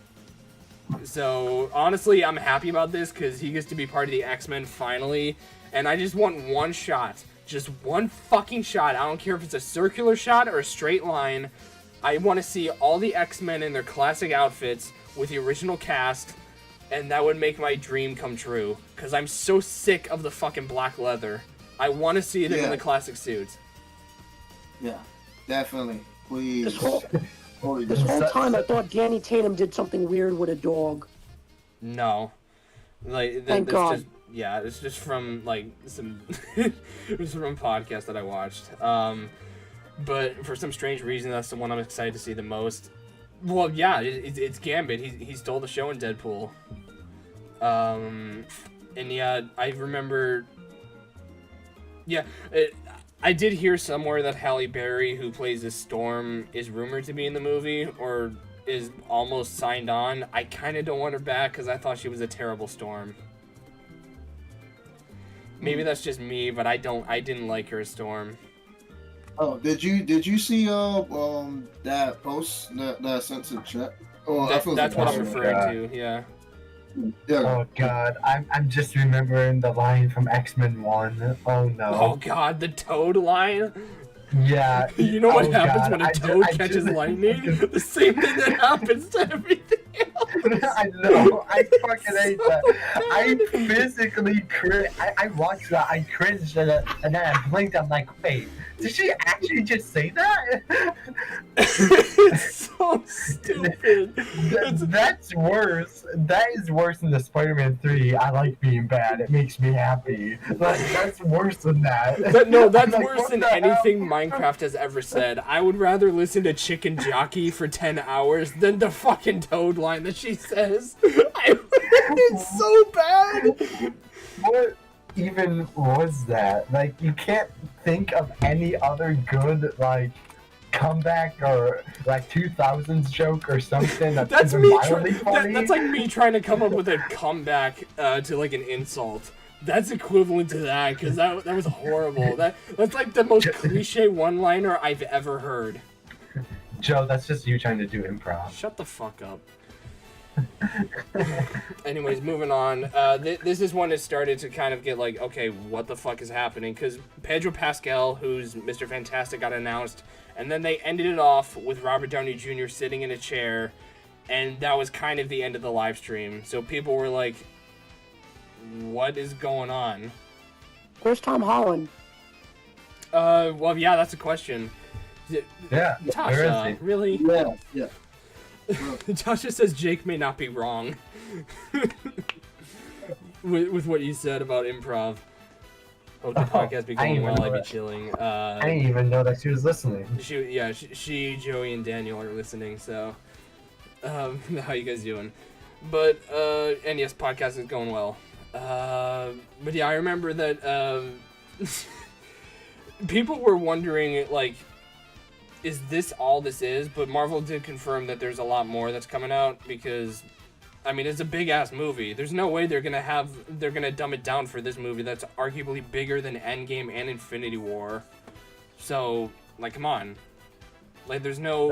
So, honestly, I'm happy about this because he gets to be part of the X-Men finally. And I just want one shot. Just one fucking shot. I don't care if it's a circular shot or a straight line. I want to see all the X-Men in their classic outfits with the original cast. And that would make my dream come true. Because I'm so sick of the fucking black leather. I want to see them in the classic suits. Yeah, definitely. Please. This whole time I thought Danny Tatum did something weird with a dog. No. Like, Thank God. It's just from, like, some... it was from a podcast that I watched. But for some strange reason, that's the one I'm excited to see the most. Well, yeah, it's Gambit. He stole the show in Deadpool. And yeah, I remember... Yeah, I did hear somewhere that Halle Berry, who plays the Storm, is rumored to be in the movie, or is almost signed on. I kind of don't want her back, because I thought she was a terrible Storm. Maybe that's just me, but I didn't like her as Storm. Oh, did you see that post that I sent to chat? Oh, that's what I'm referring to. Yeah. Yeah. Oh God, I'm just remembering the line from X-Men 1. Oh no. Oh God, the Toad line. Yeah. You know what happens God. when a toad catches lightning? The same thing that happens to everything else. I know. I fucking hate that. I physically I watched that. I cringed at it, and then I blinked. I'm like, wait, did she actually just say that? It's so stupid. That's worse. That is worse than the Spider-Man 3. I like being bad. It makes me happy. That's worse than that. That's like, worse than anything Minecraft has ever said. I would rather listen to Chicken Jockey for 10 hours than the fucking Toad line that she says. It's so bad. What even was that? Like, you can't think of any other good, like, comeback or, like, 2000s joke or something that's me. mildly funny? That's like me trying to come up with a comeback to, like, an insult. That's equivalent to that, because that was horrible. That's like the most cliche one-liner I've ever heard. Joe, that's just you trying to do improv. Shut the fuck up. Anyways, moving on. This is when it started to kind of get like, okay, what the fuck is happening? Because Pedro Pascal, who's Mr. Fantastic, got announced, and then they ended it off with Robert Downey Jr. sitting in a chair, and that was kind of the end of the live stream. So people were like, what is going on? Where's Tom Holland? Well, yeah, that's a question. Yeah, Tasha, really? Yeah. Tasha says Jake may not be wrong with what you said about improv. Hope the podcast becoming well, I'd be chilling. I didn't even know that she was listening. She, Joey, and Daniel are listening, so how you guys doing? But, and yes, podcast is going well. But yeah, I remember that people were wondering, like, is this all this is? But Marvel did confirm that there's a lot more that's coming out because, I mean, it's a big-ass movie. There's no way they're gonna dumb it down for this movie that's arguably bigger than Endgame and Infinity War. So, like, come on. Like, there's no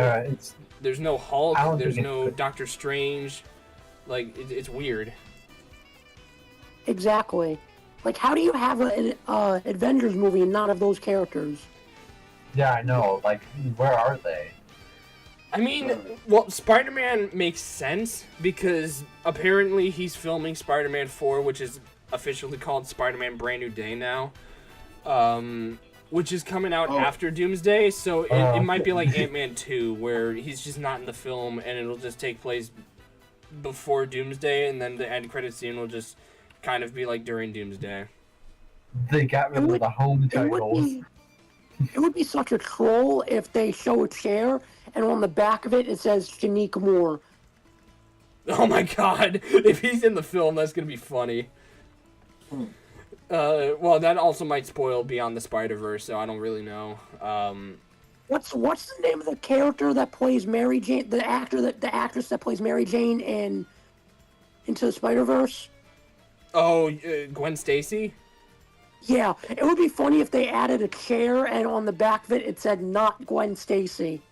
Hulk, there's no Doctor Strange. Like, it's weird. Exactly. Like, how do you have an Avengers movie and not have those characters? Yeah, I know. Like, where are they? I mean, well, Spider-Man makes sense because apparently he's filming Spider-Man 4, which is officially called Spider-Man Brand New Day now, which is coming out after Doomsday, so it might be like Ant-Man 2, where he's just not in the film, and it'll just take place before Doomsday, and then the end credit scene will just kind of be like during Doomsday. They got rid of the home titles. It would be such a troll if they show a chair, and on the back of it says Shanique Moore. Oh my god, if he's in the film, that's gonna be funny. Well, that also might spoil Beyond the Spider-Verse, so I don't really know. What's the name of the character that plays Mary Jane? The actress that plays Mary Jane in Into the Spider-Verse? Oh, Gwen Stacy? Yeah, it would be funny if they added a chair and on the back of it said "Not Gwen Stacy."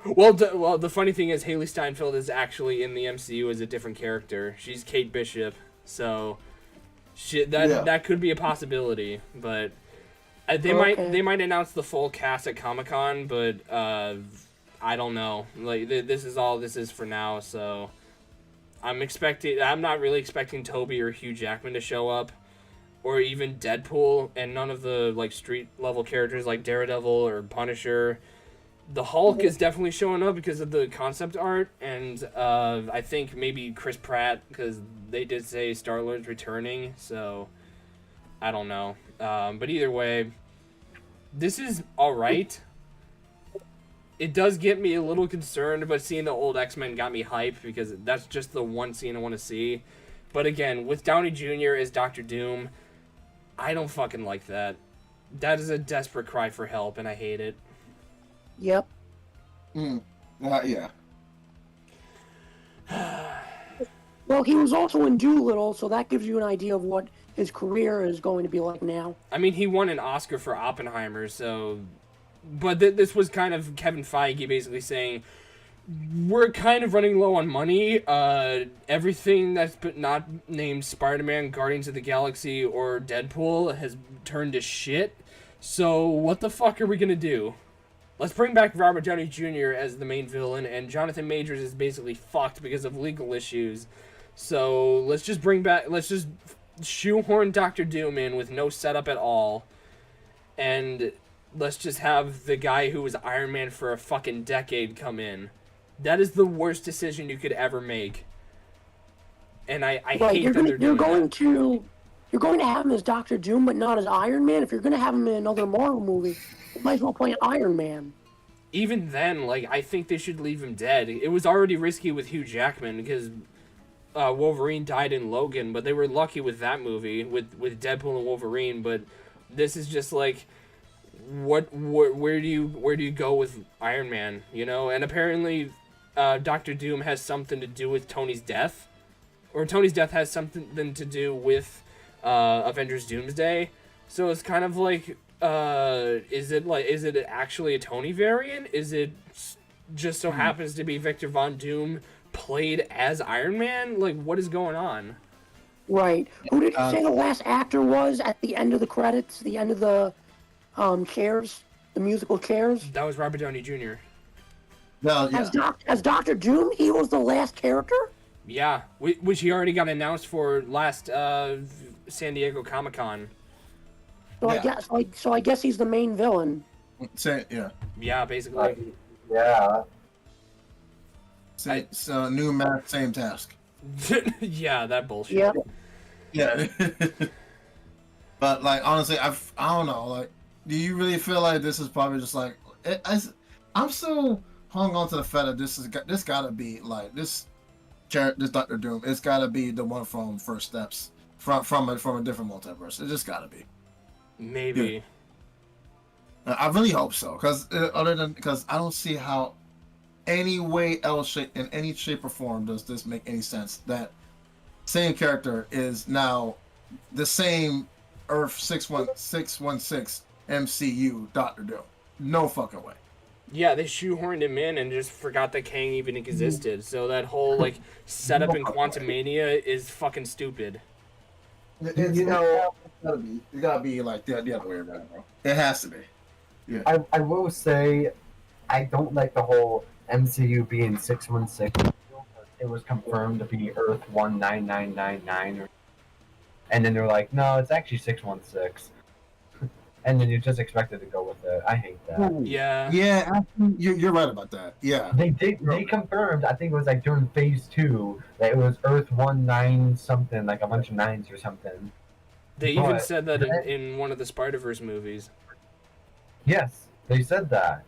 Well, the funny thing is Haley Steinfeld is actually in the MCU as a different character. She's Kate Bishop, so that could be a possibility. But they might announce the full cast at Comic-Con, but I don't know. Like this is for now, so I'm not really expecting Toby or Hugh Jackman to show up, or even Deadpool, and none of the like street level characters like Daredevil or Punisher. The Hulk is definitely showing up because of the concept art, and I think maybe Chris Pratt, because they did say Star-Lord's returning, so I don't know. But either way, this is alright. It does get me a little concerned, but seeing the old X-Men got me hyped, because that's just the one scene I want to see. But again, with Downey Jr. as Dr. Doom, I don't fucking like that. That is a desperate cry for help, and I hate it. Yep. Yeah. Well, he was also in Doolittle, so that gives you an idea of what his career is going to be like now. I mean, he won an Oscar for Oppenheimer, so... But this was kind of Kevin Feige basically saying, we're kind of running low on money. Everything that's not named Spider-Man, Guardians of the Galaxy, or Deadpool has turned to shit. So what the fuck are we gonna do? Let's bring back Robert Downey Jr. as the main villain, and Jonathan Majors is basically fucked because of legal issues. So let's just shoehorn Dr. Doom in with no setup at all, and let's just have the guy who was Iron Man for a fucking decade come in. That is the worst decision you could ever make. And I hate that they're doing that. You're going to have him as Dr. Doom, but not as Iron Man. If you're going to have him in another Marvel movie, you might as well play Iron Man. Even then, like, I think they should leave him dead. It was already risky with Hugh Jackman because Wolverine died in Logan, but they were lucky with that movie with Deadpool and Wolverine. But this is just like, where do you go with Iron Man? You know, and apparently, Dr. Doom has something to do with Tony's death, or Tony's death has something to do with Avengers Doomsday. So it's kind of like, is it actually a Tony variant? Is it just so happens to be Victor Von Doom played as Iron Man? Like, what is going on? Right. Who did you say the last actor was at the end of the credits? The end of the chairs? The musical chairs? That was Robert Downey Jr. Well, yeah. As Dr. Doom, he was the last character? Yeah, which he already got announced for last San Diego Comic-Con. So Yeah. I guess he's the main villain. Yeah. Yeah, basically. Yeah. So new math, same task. Yeah, that bullshit. Yep. Yeah. But like honestly, I don't know. Like, do you really feel like this is probably just like I'm still hung on to the fact that this gotta be like this Dr. Doom. It's gotta be the one from First Steps from a different multiverse. It just gotta be. Maybe. Yeah. I really hope so, because I don't see how any way else in any shape or form does this make any sense that same character is now the same Earth 616 MCU Dr. Doom. No fucking way. Yeah, they shoehorned him in and just forgot that Kang even existed. So that whole like setup in Quantumania is fucking stupid. It gotta be like the other way around, bro. It has to be. Yeah. I will say, I don't like the whole MCU being 616. It was confirmed to be Earth 19999. and then they're like, no, it's actually 616. And then you're just expected to go with it. I hate that. Yeah. Yeah, actually, you're right about that. Yeah. They confirmed, I think it was like during phase 2, that it was Earth 19 something, like a bunch of nines or something. They even But said that then- in one of the Spider-Verse movies. Yes, they said that.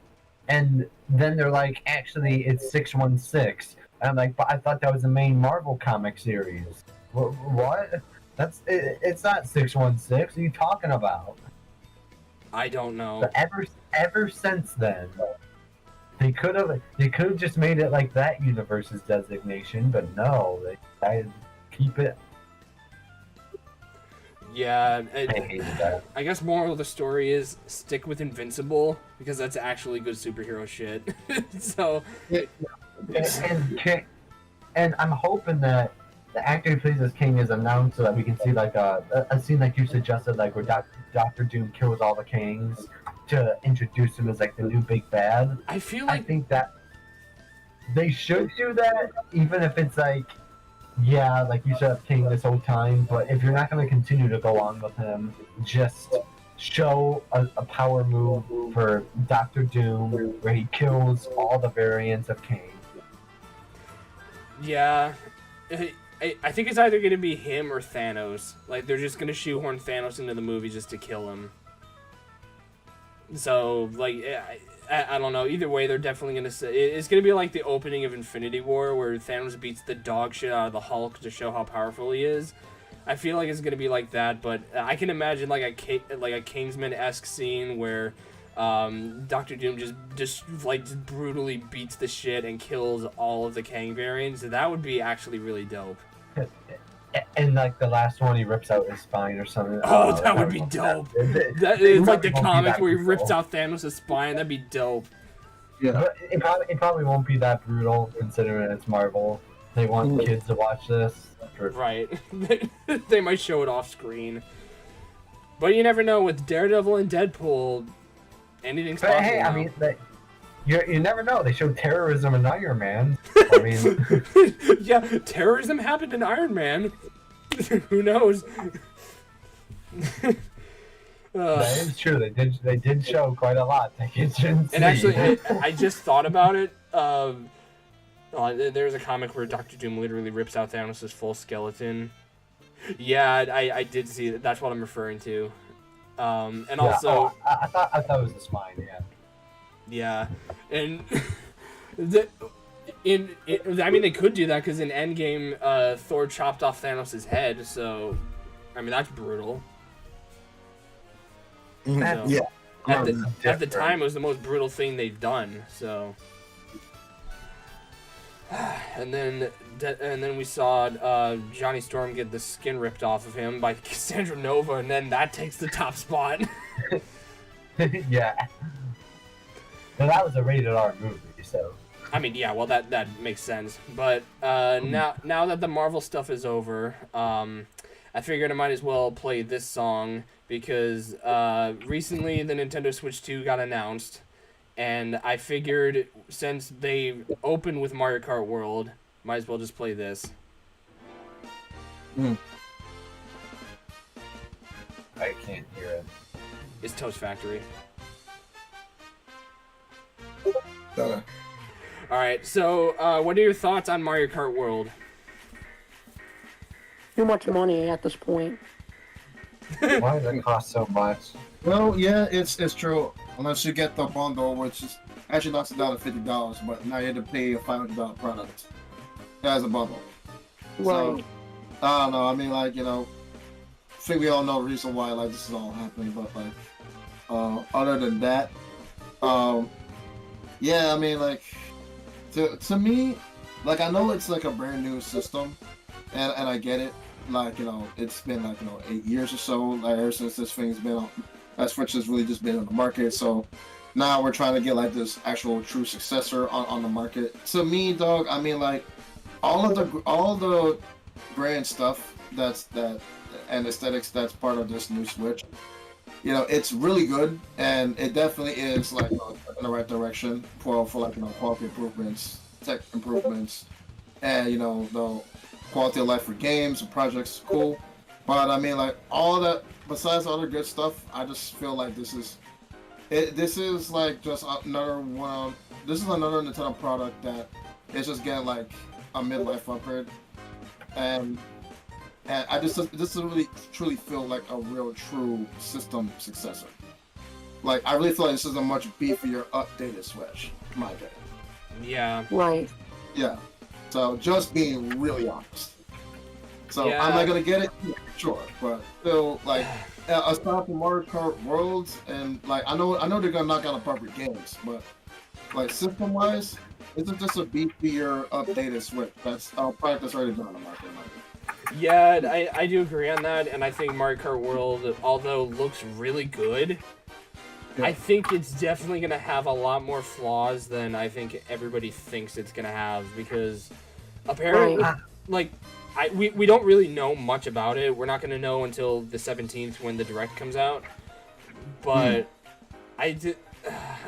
And then they're like, actually, it's 616. And I'm like, but I thought that was the main Marvel comic series. What? It's not 616. What are you talking about? I don't know. But ever since then, they could have just made it like that universe's designation, but no, they decided to keep it. Yeah, I hate that. I guess moral of the story is stick with Invincible because that's actually good superhero shit. So And I'm hoping that the actor who plays as King is announced so that we can see like a scene like you suggested, like where Doctor Doom kills all the Kings to introduce him as like the new big bad. I feel I like think that they should do that, even if it's like, yeah, like you said, King this whole time. But if you're not going to continue to go on with him, just show a power move for Doctor Doom where he kills all the variants of King. yeah, I think it's either gonna be him or Thanos. Like they're just gonna shoehorn Thanos into the movie just to kill him. So like I don't know. Either way, they're definitely gonna say it's gonna be like the opening of Infinity War where Thanos beats the dog shit out of the Hulk to show how powerful he is. I feel like it's gonna be like that, but I can imagine like a Kingsman-esque scene where Doctor Doom just brutally beats the shit and kills all of the Kang variants. That would be actually really dope. And like the last one, he rips out his spine or something. Oh, that would be dope. That is like the comic where he rips out Thanos' spine. That'd be dope. Yeah. But it probably won't be that brutal considering it's Marvel. They want kids to watch this. Right. They might show it off screen. But you never know. With Daredevil and Deadpool, anything's But possible. hey, I now. mean, you never know. They showed terrorism in Iron Man. I mean, Yeah, terrorism happened in Iron Man. Who knows? that is true. They did show quite a lot that you shouldn't see. And actually, I just thought about it. There's a comic where Doctor Doom literally rips out Thanos' full skeleton. Yeah, I did see that. That's what I'm referring to. And Yeah, also, I thought it was the spine. Yeah. and I mean, they could do that because in Endgame, Thor chopped off Thanos' head. So, I mean, that's brutal. That's- Yeah. At the different. time, it was the most brutal thing they've done. So, and then we saw Johnny Storm get the skin ripped off of him by Cassandra Nova, and then that takes the top spot. Yeah. Now that was a rated R movie, so. I mean, yeah, well, that makes sense. But now that the Marvel stuff is over, I figured I might as well play this song because recently the Nintendo Switch 2 got announced, and I figured since they opened with Mario Kart World, might as well just play this. I can't hear it. It's Toast Factory. Okay. All right, so what are your thoughts on Mario Kart World? Too much money at this point. Why does it cost so much? Well, yeah, it's true. Unless you get the bundle, which is actually knocks it down to $50, but now you have to pay a $500 product as a bundle. So, Right. I don't know. I mean, like, I think we all know the reason why like this is all happening, but like, other than that, yeah, I mean, like, to me, like, I know it's like a brand new system, and I get it. Like, it's been like 8 years or so, like ever since this thing's been on, that Switch has really just been on the market. So now we're trying to get like this actual true successor on the market. To me, dog, I mean, like, all the brand stuff and aesthetics that's part of this new Switch, it's really good, and it definitely is like in the right direction for like quality improvements, tech improvements, and the quality of life for games and projects. Cool. But I mean, like all that besides all the good stuff, I just feel like this is like just another one. This is another Nintendo product that is just getting like a midlife upgrade, and I just this really truly feel like a real true system successor. Like I really feel like this is a much beefier, updated Switch, in my opinion. Yeah. Right. Yeah. So just being really honest. So Yeah. I'm not gonna get it, yeah, sure, but still, like, aside from Mario Kart Worlds, and like I know they're gonna knock out a proper games, but like system-wise, this is just a beefier, updated Switch. That's a product that's already been on the market. In my opinion. Yeah, I do agree on that, and I think Mario Kart World, although looks really good, Yeah. I think it's definitely gonna have a lot more flaws than I think everybody thinks it's gonna have, because apparently, Right. like, we don't really know much about it. We're not gonna know until the 17th when the Direct comes out, but I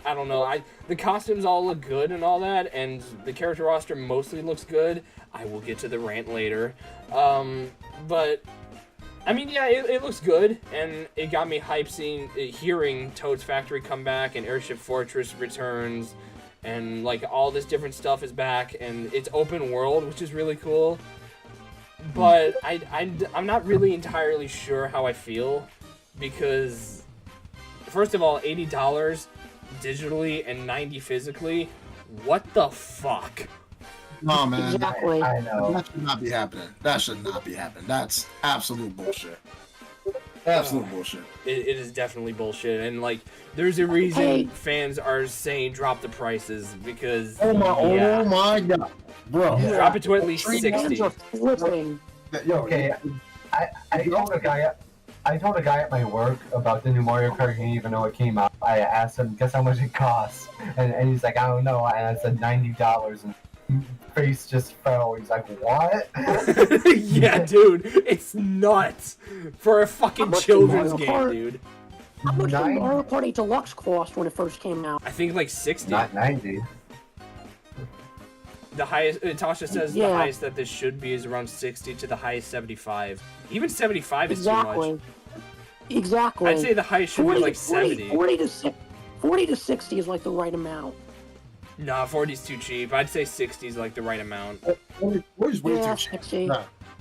don't know. The costumes all look good and all that, and the character roster mostly looks good. I will get to the rant later, but I mean, yeah, it looks good, and it got me hyped hearing Toad's Factory come back, and Airship Fortress returns, and like all this different stuff is back, and it's open world, which is really cool. But I'm not really entirely sure how I feel, because first of all, $80 digitally and $90 physically, what the fuck? No, man, Exactly. I know. that should not be happening. That should not be happening. That's absolute bullshit. Absolute bullshit. It is definitely bullshit, and like, there's a reason Hey. fans are saying drop the prices, because Oh yeah, my god, bro. Yeah. drop it to at least Fans 60. are flipping. Okay, I told a guy at my work about the new Mario Kart. He didn't even know it came out. I asked him, guess how much it costs? And he's like, I don't know. And I said $90, and his face just fell. He's like, what? Yeah, dude, it's nuts for a fucking How much children's did game, Mario Kart- dude. How much did Nine- Mario Party Deluxe cost when it first came out? I think like 60. Not 90. The highest, Tasha says the Yeah. highest that this should be is around 60 to the highest 75. Even 75 is too Exactly. much. Exactly. I'd say the highest should be like 70. 40 to 60 is like the right amount. Nah, 40's too cheap. I'd say 60 is like the right amount. 40's way Yeah, too cheap. 60.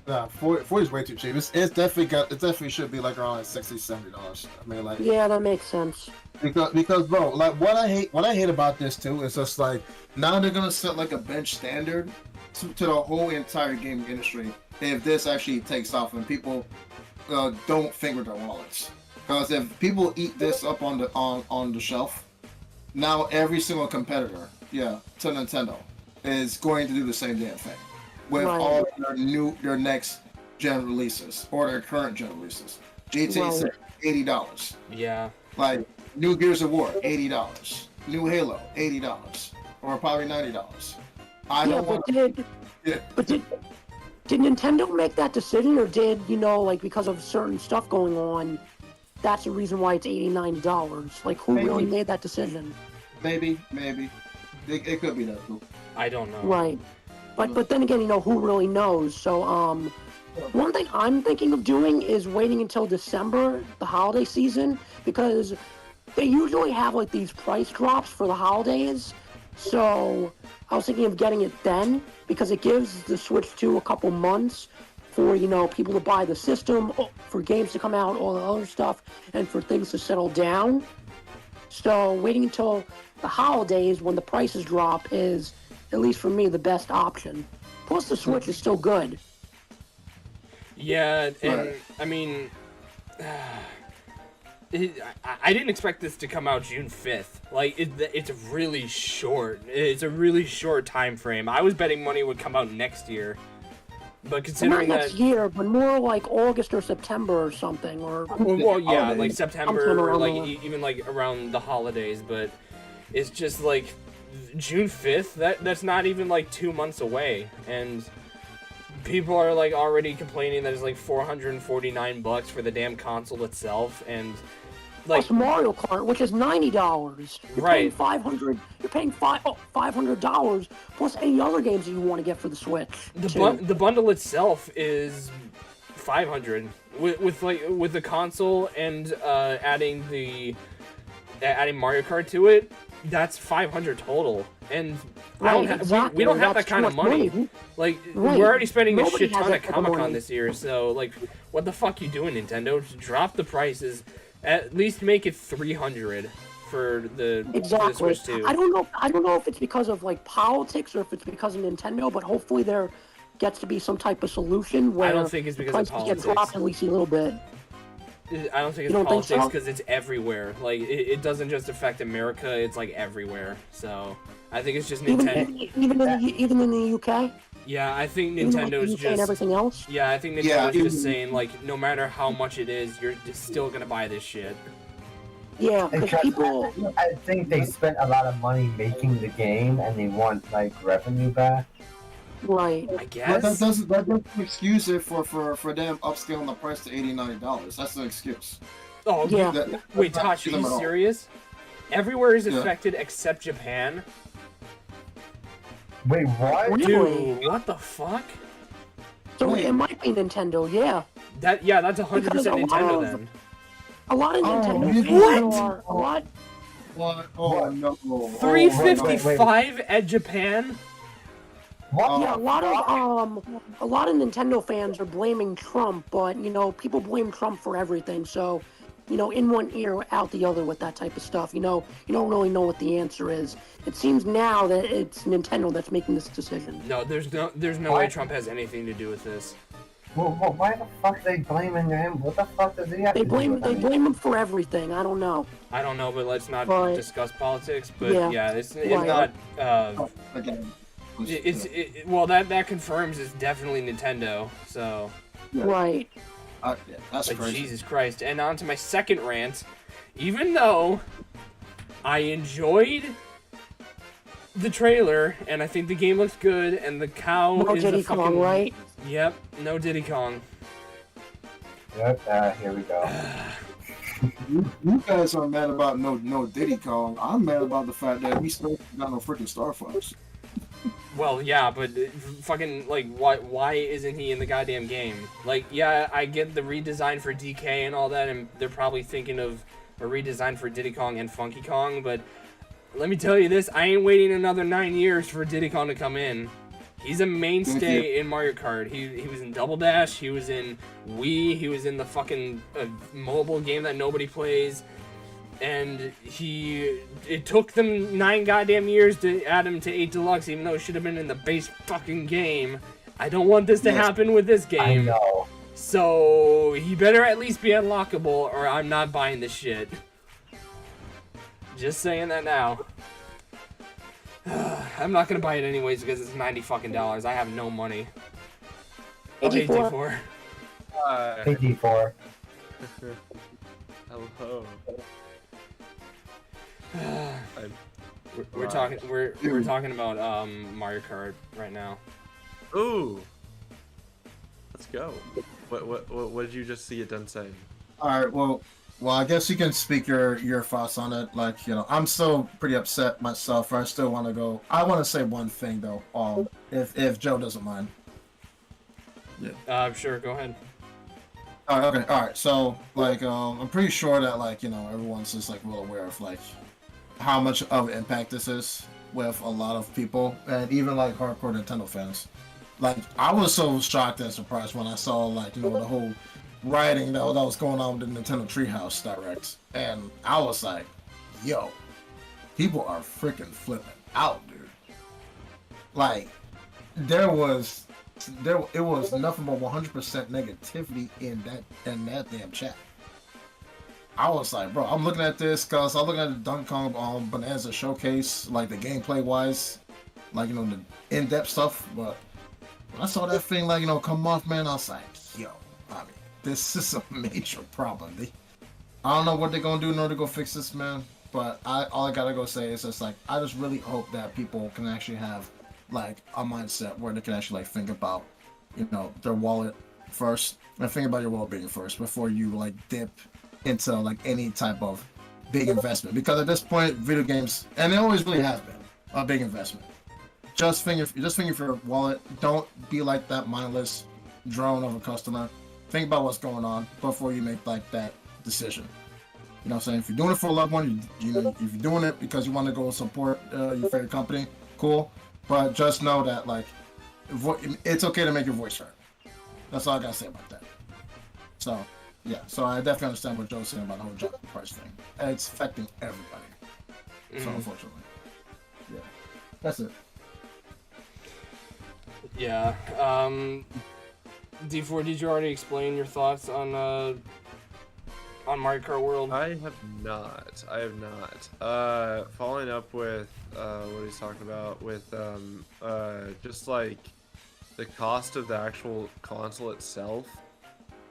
Nah, 40's way too cheap. It's definitely should be like around like $60, $70. I mean, like, Yeah, that makes sense. because bro, like what I hate about this too is just like now they're gonna set like a bench standard to the whole entire gaming industry if this actually takes off and people don't finger their wallets. Because if people eat this up on the shelf, now every single competitor, to Nintendo, is going to do the same damn thing with Right. all their next gen releases or their current gen releases. GTA Right. 6, $80. Yeah. Like new Gears of War, $80. New Halo, $80, or probably $90. I Yeah, don't but want. did Yeah. but did Nintendo make that decision, or did like because of certain stuff going on, that's the reason why it's $80, $90? Like, who really Maybe. made that decision? Maybe. It could be that too. I don't know. Right. But then again, who really knows? So one thing I'm thinking of doing is waiting until December, the holiday season, because they usually have like these price drops for the holidays. So I was thinking of getting it then, because it gives the Switch 2 a couple months for people to buy the system, for games to come out, all the other stuff, and for things to settle down. So waiting until the holidays when the prices drop is, at least for me, the best option. Plus the Switch is still good. Yeah, and Right. I mean, I didn't expect this to come out June 5th. Like, it's really short. It's a really short time frame. I was betting money would come out next year. But Not considering next that, year, but more like August or September or something. Or well, yeah, Holidays. like Sometime September, around like there. even like around the holidays. But it's just like June 5th. That's not even like 2 months away, and people are like already complaining that it's like $449 for the damn console itself, and like plus Mario Kart, which is $90. You're Right. paying $500. You're paying $500 plus any other games that you want to get for the Switch. too. the bundle itself is 500 with the console and adding Mario Kart to it. That's 500 total, and we don't have that kind of money. Like, we're already spending a shit ton at Comic-Con this year, so like, what the fuck you doing, Nintendo? Just drop the prices. At least make it 300 for the Switch 2. I don't know if it's because of like politics or if it's because of Nintendo, but hopefully there gets to be some type of solution where I don't think it's because of politics. Get dropped at least a little bit. I don't think it's politics because it's everywhere. Like, it doesn't just affect America; it's like everywhere. So I think it's just Nintendo. Even in the UK. Yeah, I think Nintendo's just and everything else. Yeah, I think Nintendo's just saying like, no matter how much it is, you're just still gonna buy this shit. Yeah, because people. I think they spent a lot of money making the game, and they want like revenue back. Right. I guess. That doesn't excuse it for them upscaling the price to $80-$90. That's the excuse. Oh yeah. Wait, Tosh, are you serious? Everywhere is affected except Japan. Wait, what? Really? Dude, what the fuck? So it might be Nintendo, yeah. That's 100% Nintendo then. A lot of Nintendo what? Are a lot. What? Oh no. 355 at Japan? What? Yeah, a lot of Nintendo fans are blaming Trump, but you know, people blame Trump for everything. So, you know, in one ear, out the other with that type of stuff. You know, you don't really know what the answer is. It seems now that it's Nintendo that's making this decision. No, there's no way Trump has anything to do with this. Well, why the fuck are they blaming him? What the fuck does he have to do with They blame him for everything. I don't know. I don't know, but let's not discuss politics. But yeah, it's right. not. Again. Well, that confirms it's definitely Nintendo. So. Right. Yeah, that's like, crazy. Jesus Christ. And on to my second rant. Even though I enjoyed the trailer, and I think the game looks good, and the cow is Diddy a fucking... Kong, right? Yep, no Diddy Kong. Yep, here we go. You guys are mad about no Diddy Kong. I'm mad about the fact that we still got no freaking Star Fox. Well, yeah, but fucking, like, why isn't he in the goddamn game? Like, yeah, I get the redesign for DK and all that, and they're probably thinking of a redesign for Diddy Kong and Funky Kong, but let me tell you this, I ain't waiting another 9 years for Diddy Kong to come in. He's a mainstay in Mario Kart. He was in Double Dash, he was in Wii, he was in the fucking mobile game that nobody plays. And it took them 9 goddamn years to add him to 8 Deluxe, even though it should have been in the base fucking game. I don't want this to happen with this game. I know. So, he better at least be unlockable, or I'm not buying this shit. Just saying that now. I'm not gonna buy it anyways because it's $90 fucking. I have no money. Oh, hey, D4. Hey, D4. Hello. We're talking about Mario Kart right now. Ooh. Let's go. What did you just see it done saying? All right. Well, I guess you can speak your thoughts on it. Like, you know, I'm still pretty upset myself. I still want to go. I want to say one thing though. If Joe doesn't mind. Yeah. Sure. Go ahead. All right. Okay. All right. So, like, I'm pretty sure that, like, you know, everyone's just like well aware of like how much of an impact this is with a lot of people, and even like hardcore Nintendo fans. Like, I was so shocked and surprised when I saw, like, you know, the whole rioting that was going on with the Nintendo Treehouse Direct, and I was like, yo, people are freaking flipping out, dude. Like, it was nothing but 100% negativity in that damn chat. I was like, bro, I'm looking at this because I'm looking at the Donkey Kong Bonanza showcase, like the gameplay wise, like, you know, the in-depth stuff. But when I saw that thing, like, you know, come off, man, I was like, yo, I mean, this is a major problem. I don't know what they're gonna do in order to go fix this, man. But all I gotta go say is just like, I just really hope that people can actually have like a mindset where they can actually like think about, you know, their wallet first, and think about your well-being first before you like dip into like any type of big investment. Because at this point, video games, and it always really has been a big investment. Just think for your wallet. Don't be like that mindless drone of a customer. think about what's going on before you make like that decision. You know what I'm saying? If you're doing it for a loved one, you know, if you're doing it because you want to go support your favorite company, cool. But just know that like it's okay to make your voice heard. That's all I gotta say about that. So yeah, so I definitely understand what Joe's saying about the whole jump price thing. And it's affecting everybody. So unfortunately, yeah, that's it. Yeah. D4, did you already explain your thoughts on Mario Kart World? I have not. Following up with what he's talking about with just like the cost of the actual console itself.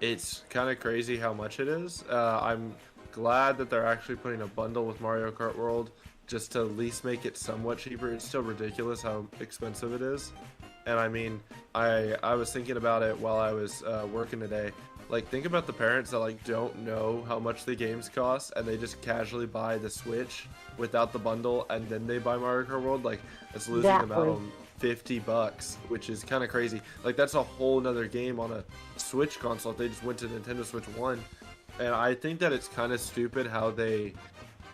It's kind of crazy how much it is. I'm glad that they're actually putting a bundle with Mario Kart World just to at least make it somewhat cheaper. It's still ridiculous how expensive it is. And I mean, I was thinking about it while I was working today. Like, think about the parents that like don't know how much the games cost and they just casually buy the Switch without the bundle and then they buy Mario Kart World. Like, it's losing about $50, which is kind of crazy. Like, that's a whole nother game on a Switch console if they just went to Nintendo Switch 1. And I think that it's kind of stupid how they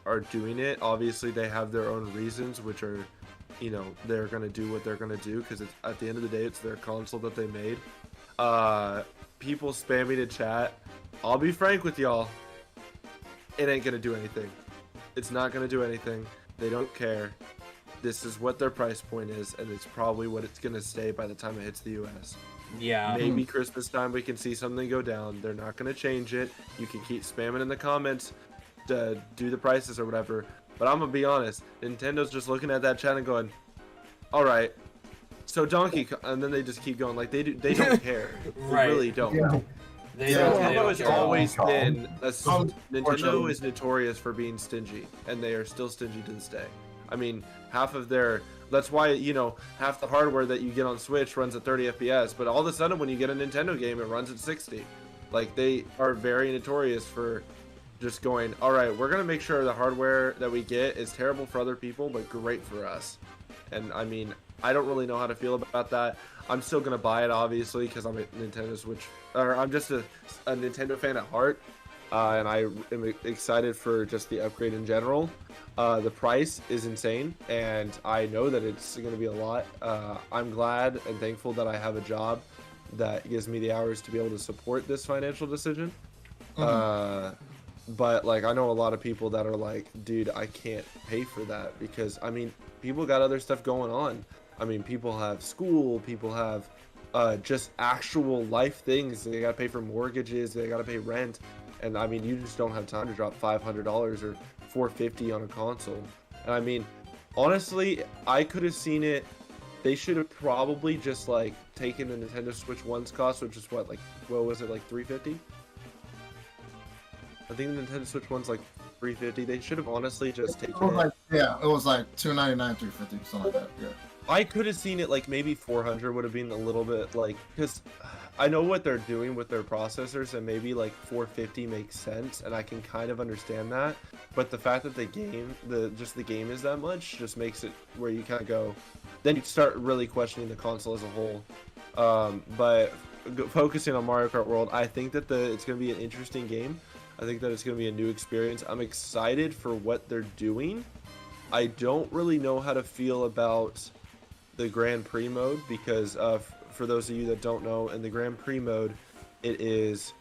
are doing it. Obviously, they have their own reasons, which are, you know, they're going to do what they're going to do because at the end of the day, it's their console that they made. People spamming in chat. I'll be frank with y'all. It ain't going to do anything. It's not going to do anything. They don't care. This is what their price point is, and it's probably what it's going to stay by the time it hits the US. Yeah. Maybe Christmas time we can see something go down. They're not going to change it. You can keep spamming in the comments to do the prices or whatever. But I'm going to be honest. Nintendo's just looking at that chat and going, all right, so Donkey Kong, and then they just keep going. Like, they don't care. Right. They really don't. Yeah. Nintendo has always care. been Nintendo is notorious for being stingy, and they are still stingy to this day. I mean, half of their that's why, you know, half the hardware that you get on Switch runs at 30 FPS, but all of a sudden when you get a Nintendo game, it runs at 60. Like, they are very notorious for just going, all right, we're gonna make sure the hardware that we get is terrible for other people but great for us. And I mean, I don't really know how to feel about that. I'm still gonna buy it, obviously, because I'm a Nintendo Switch, or I'm just a Nintendo fan at heart, and I am excited for just the upgrade in general. The price is insane, and I know that it's gonna be a lot. I'm glad and thankful that I have a job that gives me the hours to be able to support this financial decision. But like, I know a lot of people that are like, dude, I can't pay for that, because I mean, people got other stuff going on. I mean, people have school, people have just actual life things. They gotta pay for mortgages, they gotta pay rent, and I mean, you just don't have time to drop $500 or $450 on a console. And I mean, honestly, I could have seen it. They should have probably just like taken the Nintendo Switch 1's cost, which is what, like, what was it, like $350? I think the Nintendo Switch 1's like $350. They should have honestly just taken it. Like, yeah, it was like $299, $350, something like that. Yeah. I could have seen it like maybe 400 would have been a little bit like, because I know what they're doing with their processors, and maybe like 450 makes sense, and I can kind of understand that. But the fact that the game is that much just makes it where you kind of go, then you start really questioning the console as a whole. But focusing on Mario Kart World, I think that it's going to be an interesting game. I think that it's going to be a new experience. I'm excited for what they're doing. I don't really know how to feel about the Grand Prix mode, because for those of you that don't know, in the Grand Prix mode, it is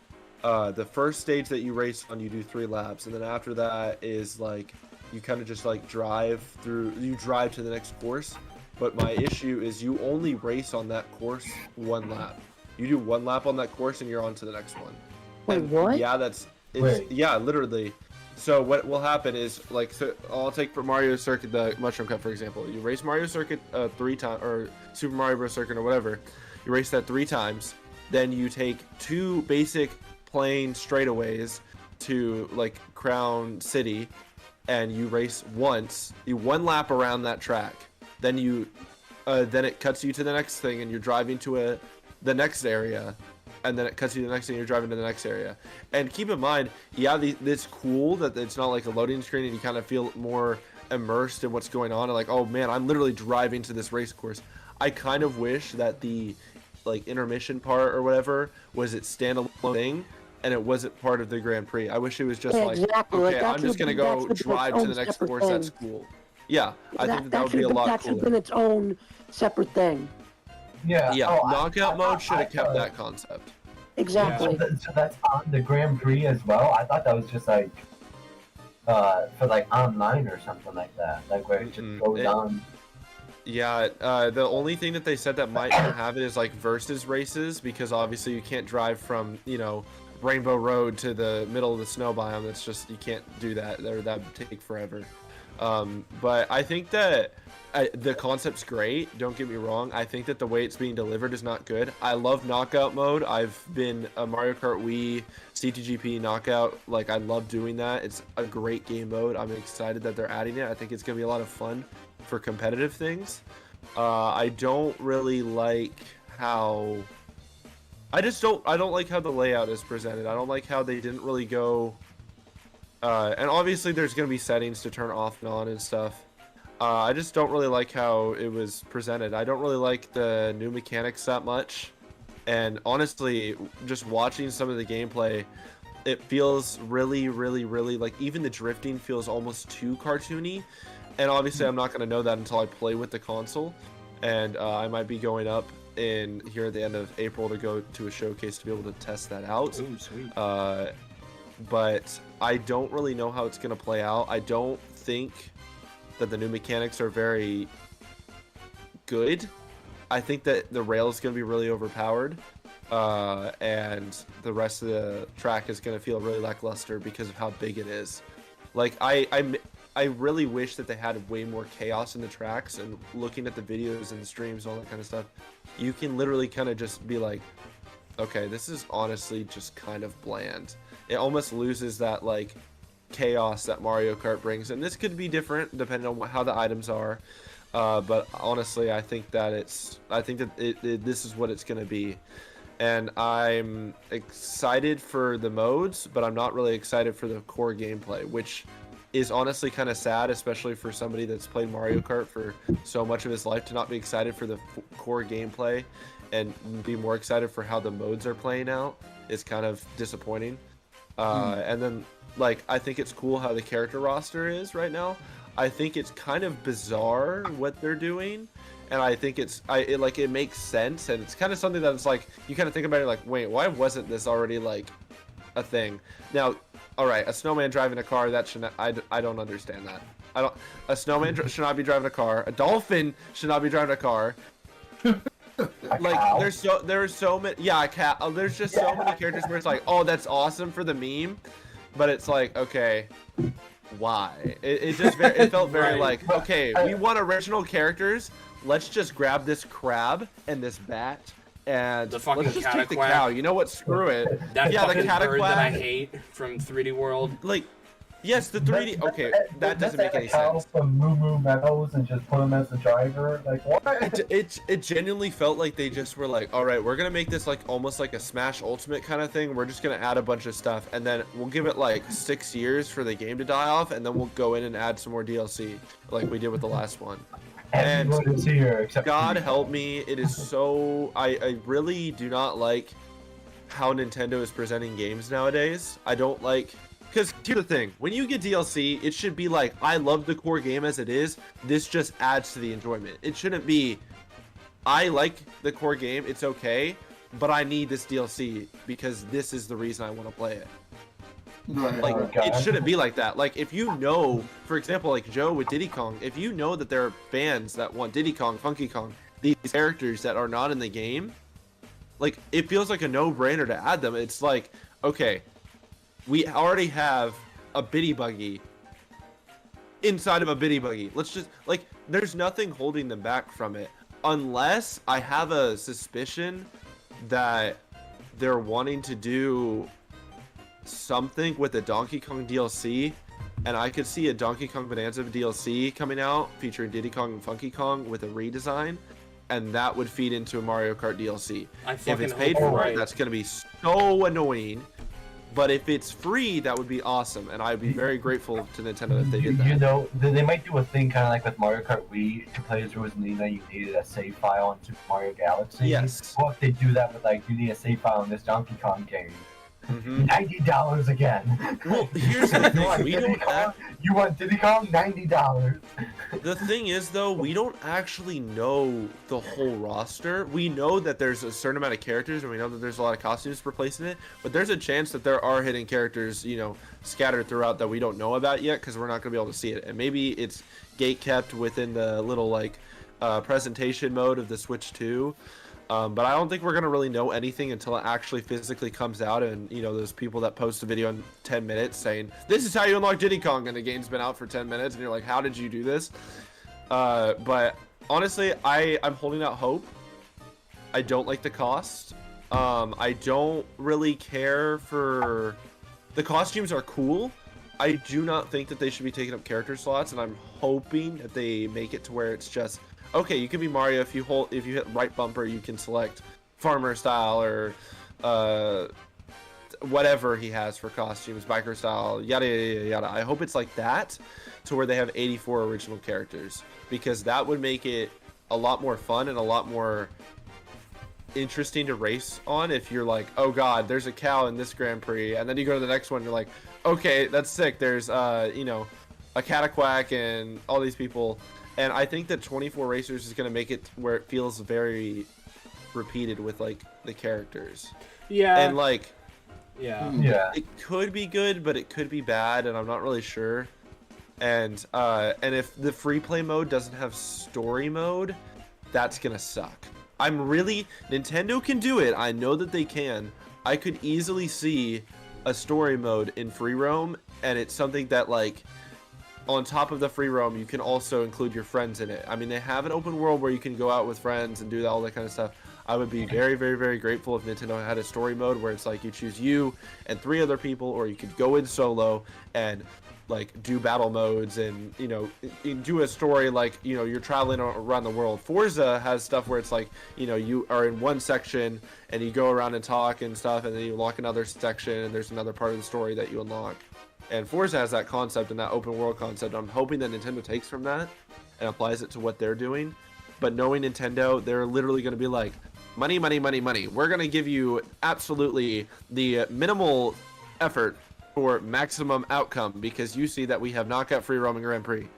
the first stage that you race on, you do 3 laps, and then after that is like you kind of just like drive to the next course. But my issue is you only race on that course 1 lap. You do 1 lap on that course and you're on to the next one. Wait, And what? Yeah, yeah, literally. So what will happen is, like, so I'll take for Mario Circuit, the Mushroom Cup, for example. You race Mario Circuit 3 times, or Super Mario Bros. Circuit, or whatever. You race that 3 times. Then you take 2 basic plain straightaways to, like, Crown City, and you race once. You 1 lap around that track. Then then it cuts you to the next thing, and you're driving to the next area. And then it cuts you to the next thing, you're driving to the next area. And keep in mind, yeah, it's cool that it's not like a loading screen, and you kind of feel more immersed in what's going on, and like, oh man, I'm literally driving to this race course. I kind of wish that the like intermission part or whatever was its standalone thing, and it wasn't part of the Grand Prix. I wish it was just Yeah, like, exactly. Like, okay, that I'm just should've gonna been- go that should've been drive its to the own next separate course. That's thing. cool. Yeah, I think that would be a should've- lot that should've been cooler. its own separate thing. Yeah. Yeah, Oh, knockout mode should have kept thought- that concept. Exactly. So that's on the Grand Prix as well. I thought that was just like for like online or something like that, like where it just goes on. Yeah, the only thing that they said that might not have it is like versus races, because obviously you can't drive from, you know, Rainbow Road to the middle of the snow biome. It's just, you can't do that, or that would take forever. But I think that the concept's great, don't get me wrong. I think that the way it's being delivered is not good. I love knockout mode. I've been a Mario Kart Wii CTGP knockout, like I love doing that. It's a great game mode. I'm excited that they're adding it. I think it's gonna be a lot of fun for competitive things. I don't really like how I don't like how the layout is presented. I don't like how they didn't really go and obviously there's gonna be settings to turn off and on and stuff. I just don't really like how it was presented. I don't really like the new mechanics that much, and honestly, just watching some of the gameplay, it feels really like even the drifting feels almost too cartoony. And obviously I'm not going to know that until I play with the console, and I might be going up in here at the end of April to go to a showcase to be able to test that out. Ooh, sweet. But I don't really know how it's going to play out. I don't think that the new mechanics are very good. I think that the rail is going to be really overpowered, and the rest of the track is going to feel really lackluster because of how big it is. Like I really wish that they had way more chaos in the tracks, and looking at the videos and the streams and all that kind of stuff, you can literally kind of just be like, okay, this is honestly just kind of bland. It almost loses that like chaos that Mario Kart brings, and this could be different depending on how the items are. But honestly, I think that this is what it's going to be, and I'm excited for the modes, but I'm not really excited for the core gameplay, which is honestly kind of sad, especially for somebody that's played Mario Kart for so much of his life, to not be excited for the core gameplay and be more excited for how the modes are playing out is kind of disappointing. And then, like, I think it's cool how the character roster is right now. I think it's kind of bizarre what they're doing, and I think it makes sense, and it's kind of something that it's like, you kind of think about it like, wait, why wasn't this already like a thing? Now, all right, a snowman driving a car, that should not, I don't understand that. A snowman should not be driving a car. A dolphin should not be driving a car. Like, there's so many, yeah, a cat. There's just so many characters where it's like, oh, that's awesome for the meme, but it's like, okay, why? It felt very like, okay, we want original characters. Let's just grab this crab and this bat and The fucking let's just take the cataquack. cow. You know what? Screw it. That Yeah, the fucking bird that I cataquack. hate from 3D World. Like, yes, the 3D. Okay, that doesn't make any sense. From Moo Moo Meadows and just put him as the driver. Like what? It genuinely felt like they just were like, all right, we're gonna make this like almost like a Smash Ultimate kind of thing. We're just gonna add a bunch of stuff, and then we'll give it like 6 years for the game to die off, and then we'll go in and add some more DLC like we did with the last one. And Everyone is here except God me. help me, it is so. I really do not like how Nintendo is presenting games nowadays. I don't like. Because here's the thing, when you get DLC, it should be like, I love the core game as it is, this just adds to the enjoyment. It shouldn't be, I like the core game, it's okay, but I need this DLC because this is the reason I want to play it. Like, Oh, God. it shouldn't be like that. Like, if you know, for example, like Joe with Diddy Kong, if you know that there are fans that want Diddy Kong, Funky Kong, these characters that are not in the game, like, it feels like a no-brainer to add them. It's like, okay, we already have a Biddy Buggy inside of a Biddy Buggy. Let's just, like, there's nothing holding them back from it. Unless I have a suspicion that they're wanting to do something with the Donkey Kong DLC, and I could see a Donkey Kong Bonanza DLC coming out featuring Diddy Kong and Funky Kong with a redesign, and that would feed into a Mario Kart DLC. I If fucking it's paid hope for, you're right. that's going to be so annoying. But if it's free, that would be awesome, and I'd be very grateful to Nintendo if they did that. You know, they might do a thing kind of like with Mario Kart Wii. To play as Rosalina, you needed a save file in Super Mario Galaxy. Yes. What if they do that with like, you need a save file in this Donkey Kong game? Mm-hmm. $90 again. Well, here's the thing: we don't. You want Diddy Kong? $90. The thing is, though, we don't actually know the whole roster. We know that there's a certain amount of characters, and we know that there's a lot of costumes replacing it. But there's a chance that there are hidden characters, you know, scattered throughout that we don't know about yet, because we're not going to be able to see it. And maybe it's gate kept within the little like presentation mode of the Switch 2. But I don't think we're going to really know anything until it actually physically comes out, and, you know, those people that post a video in 10 minutes saying, this is how you unlock Diddy Kong, and the game's been out for 10 minutes, and you're like, how did you do this? But honestly, I'm holding out hope. I don't like the cost. I don't really care for... The costumes are cool. I do not think that they should be taking up character slots, and I'm hoping that they make it to where it's just... Okay, you can be Mario if you hit right bumper, you can select farmer style or whatever he has for costumes, biker style, yada yada yada. I hope it's like that, to where they have 84 original characters, because that would make it a lot more fun and a lot more interesting to race on. If you're like, oh god, there's a cow in this Grand Prix, and then you go to the next one, you're like, okay, that's sick. There's you know, a Cataquack and all these people. And I think that 24 racers is going to make it where it feels very repeated with, like, the characters. Yeah. And, like... Yeah. It could be good, but it could be bad, and I'm not really sure. And if the free play mode doesn't have story mode, that's going to suck. Nintendo can do it. I know that they can. I could easily see a story mode in free roam, and it's something that, like... On top of the free roam, you can also include your friends in it. I mean, they have an open world where you can go out with friends and do all that kind of stuff. I would be very, very, very grateful if Nintendo had a story mode where it's like you choose you and 3 other people, or you could go in solo and like do battle modes and, you know, do a story like, you know, you're traveling around the world. Forza has stuff where it's like, you know, you are in one section and you go around and talk and stuff, and then you unlock another section and there's another part of the story that you unlock. And Forza has that concept and that open world concept. I'm hoping that Nintendo takes from that and applies it to what they're doing. But knowing Nintendo, they're literally going to be like, money, money, money, money. We're going to give you absolutely the minimal effort for maximum outcome, because you see that we have not got free roaming Grand Prix.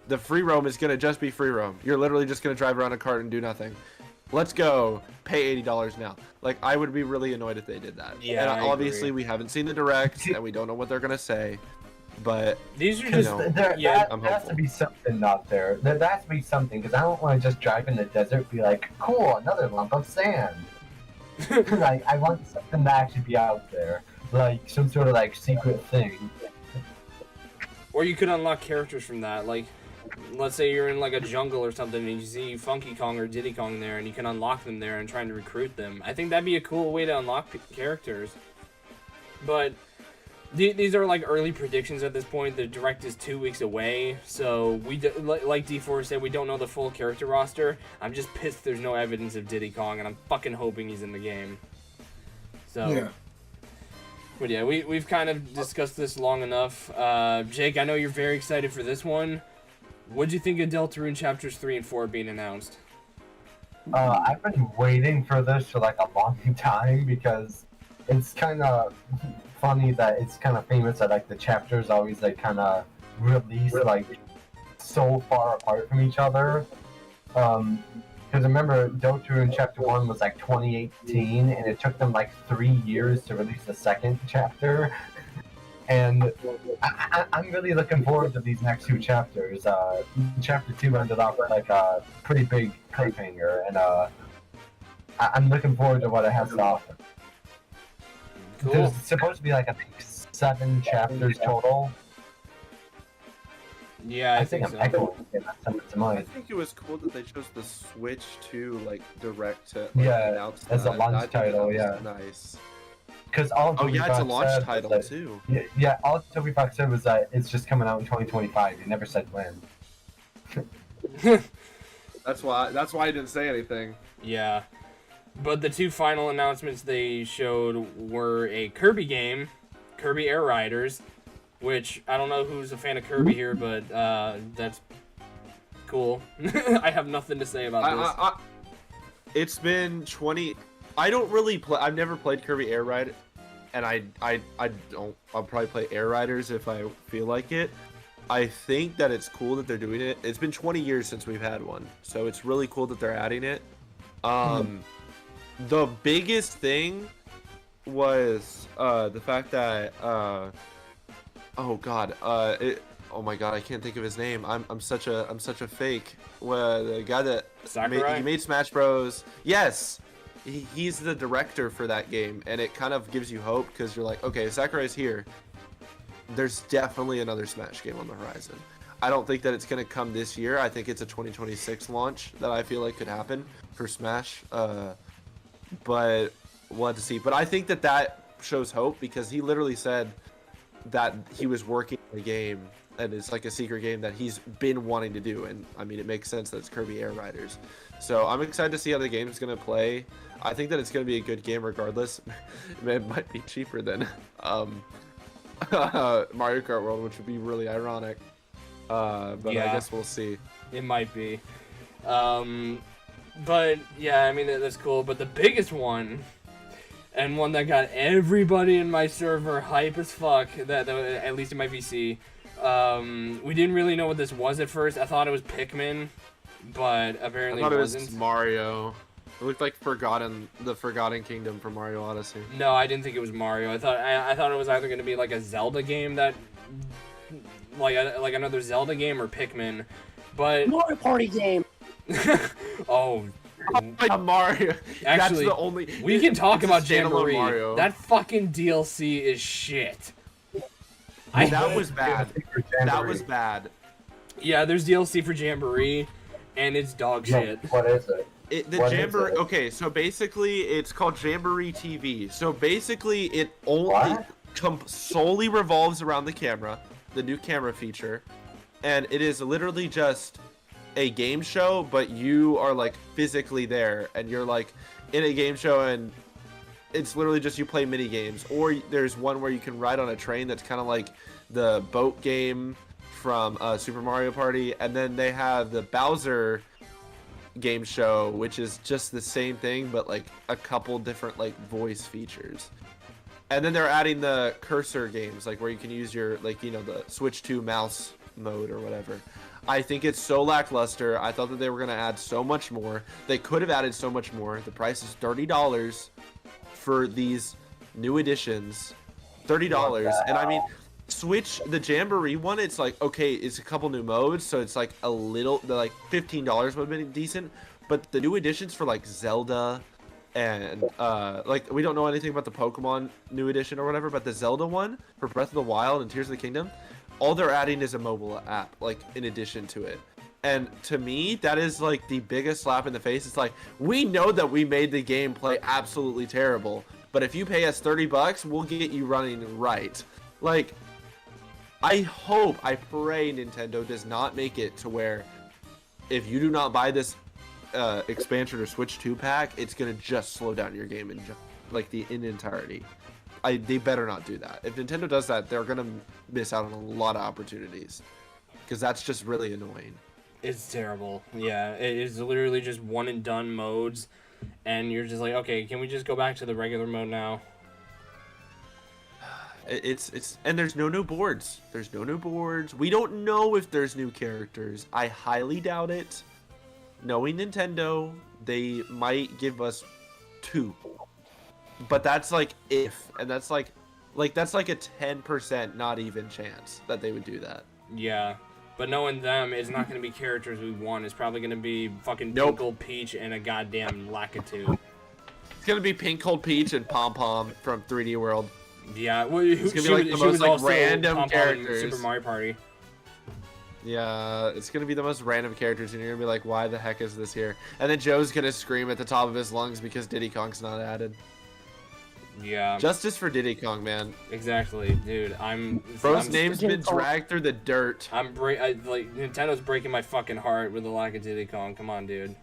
The free roam is going to just be free roam. You're literally just going to drive around a cart and do nothing. Let's go. Pay $80 now. Like, I would be really annoyed if they did that. Yeah, and obviously we haven't seen the direct and we don't know what they're gonna say. But these are just there has to be something out there. There has to be something, because I don't want to just drive in the desert and be like, cool, another lump of sand. Like, I want something to actually be out there, like some sort of like secret thing. Or you could unlock characters from that, like, let's say you're in like a jungle or something and you see Funky Kong or Diddy Kong there, and you can unlock them there and trying to recruit them. I think that'd be a cool way to unlock characters. But these are like early predictions at this point. The direct is 2 weeks away, so like D4 said, we don't know the full character roster. I'm just pissed there's no evidence of Diddy Kong, and I'm fucking hoping he's in the game. So yeah. But yeah, we've kind of discussed this long enough. Jake, I know you're very excited for this one. What'd you think of Deltarune Chapters 3 and 4 being announced? I've been waiting for this for like a long time, because it's kind of funny that it's kind of famous that like the chapters always like kind of release like so far apart from each other. Because remember, Deltarune Chapter 1 was like 2018, and it took them like 3 years to release the second chapter. And I'm really looking forward to these next 2 chapters. Chapter 2 ended up with like a pretty big cliffhanger, and I'm looking forward to what it has to offer. Cool. There's supposed to be like, I think, 7 chapters total. Yeah, I think so. I think it was cool that they chose the Switch to like direct to announce as a launch title. Yeah, nice. Because all it's a launch title too. Yeah, all Toby Fox said was that it's just coming out in 2025. He never said when. That's why I didn't say anything. Yeah. But the two final announcements they showed were a Kirby game, Kirby Air Riders, which I don't know who's a fan of Kirby here, but that's cool. I have nothing to say about this. It's been 20. I don't really play. I've never played Kirby Air Ride, and I don't. I'll probably play Air Riders if I feel like it. I think that it's cool that they're doing it. It's been 20 years since we've had one, so it's really cool that they're adding it. The biggest thing was the fact that oh god, oh my god, I can't think of his name. I'm such a fake. The guy that made Smash Bros. Yes, he's the director for that game, and it kind of gives you hope because you're like, okay, Sakurai's here. There's definitely another Smash game on the horizon. I don't think that it's going to come this year. I think it's a 2026 launch that I feel like could happen for Smash. But we'll have to see. But I think that shows hope because he literally said that he was working on a game, and it's like a secret game that he's been wanting to do. And I mean, it makes sense that it's Kirby Air Riders. So I'm excited to see how the game's going to play. I think that it's going to be a good game regardless. It might be cheaper than Mario Kart World, which would be really ironic. But yeah, I guess we'll see. It might be. But yeah, I mean, that's cool. But the biggest one, and one that got everybody in my server hype as fuck, that at least in my VC, we didn't really know what this was at first. I thought it was Pikmin, but apparently it wasn't. It was Mario. It looked like the Forgotten Kingdom from Mario Odyssey. No, I didn't think it was Mario. I thought it was either going to be like a Zelda game that, like another Zelda game or Pikmin, but Mario Party game. Oh, Mario. Actually, that's the only. We can talk about Jamboree. Mario. That fucking DLC is shit. That was bad. That was bad. Yeah, there's DLC for Jamboree, and it's dog shit. What is it? Jamboree. Okay, so basically, it's called Jamboree TV. So basically, it only solely revolves around the camera, the new camera feature, and it is literally just a game show, but you are like physically there, and you're like in a game show, and it's literally just you play mini games. Or there's one where you can ride on a train that's kind of like the boat game from Super Mario Party, and then they have the Bowser game show, which is just the same thing but like a couple different like voice features. And then they're adding the cursor games, like where you can use your, like, you know, the Switch 2 mouse mode or whatever. I think it's so lackluster. I thought that they were going to add so much more. They could have added so much more. The price is $30 for these new editions. $30. And I mean, Switch, the Jamboree one, it's like, okay, it's a couple new modes, so it's like a little, like $15 would have been decent. But the new editions for like Zelda and like, we don't know anything about the Pokemon new edition or whatever, but the Zelda one for Breath of the Wild and Tears of the Kingdom, all they're adding is a mobile app, like, in addition to it. And to me, that is like the biggest slap in the face. It's like, we know that we made the gameplay absolutely terrible, but if you pay us $30, we'll get you running right. Like, I pray Nintendo does not make it to where if you do not buy this expansion or Switch 2 pack, it's gonna just slow down your game in entirety. They better not do that. If Nintendo does that, they're gonna miss out on a lot of opportunities, because that's just really annoying. It's terrible. Yeah, it is literally just one and done modes, and you're just like, okay, can we just go back to the regular mode now? And there's no new boards. There's no new boards. We don't know if there's new characters. I highly doubt it. Knowing Nintendo, they might give us 2. But that's like if, and that's like that's like a 10% not even chance that they would do that. Yeah, but knowing them, it's not going to be characters we want. It's probably going to be fucking Nope. Tinkle, Peach, and a goddamn Lakitu. It's gonna be Pink Cold Peach and Pom Pom from 3D World. Yeah, well, It's gonna be like the most like random Pom-Pom in characters. Super Mario Party. Yeah, it's gonna be the most random characters, and you're gonna be like, why the heck is this here? And then Joe's gonna scream at the top of his lungs because Diddy Kong's not added. Yeah. Justice for Diddy Kong, man. Exactly, dude. Bro's name's been dragged through the dirt. Like Nintendo's breaking my fucking heart with the lack of Diddy Kong. Come on, dude.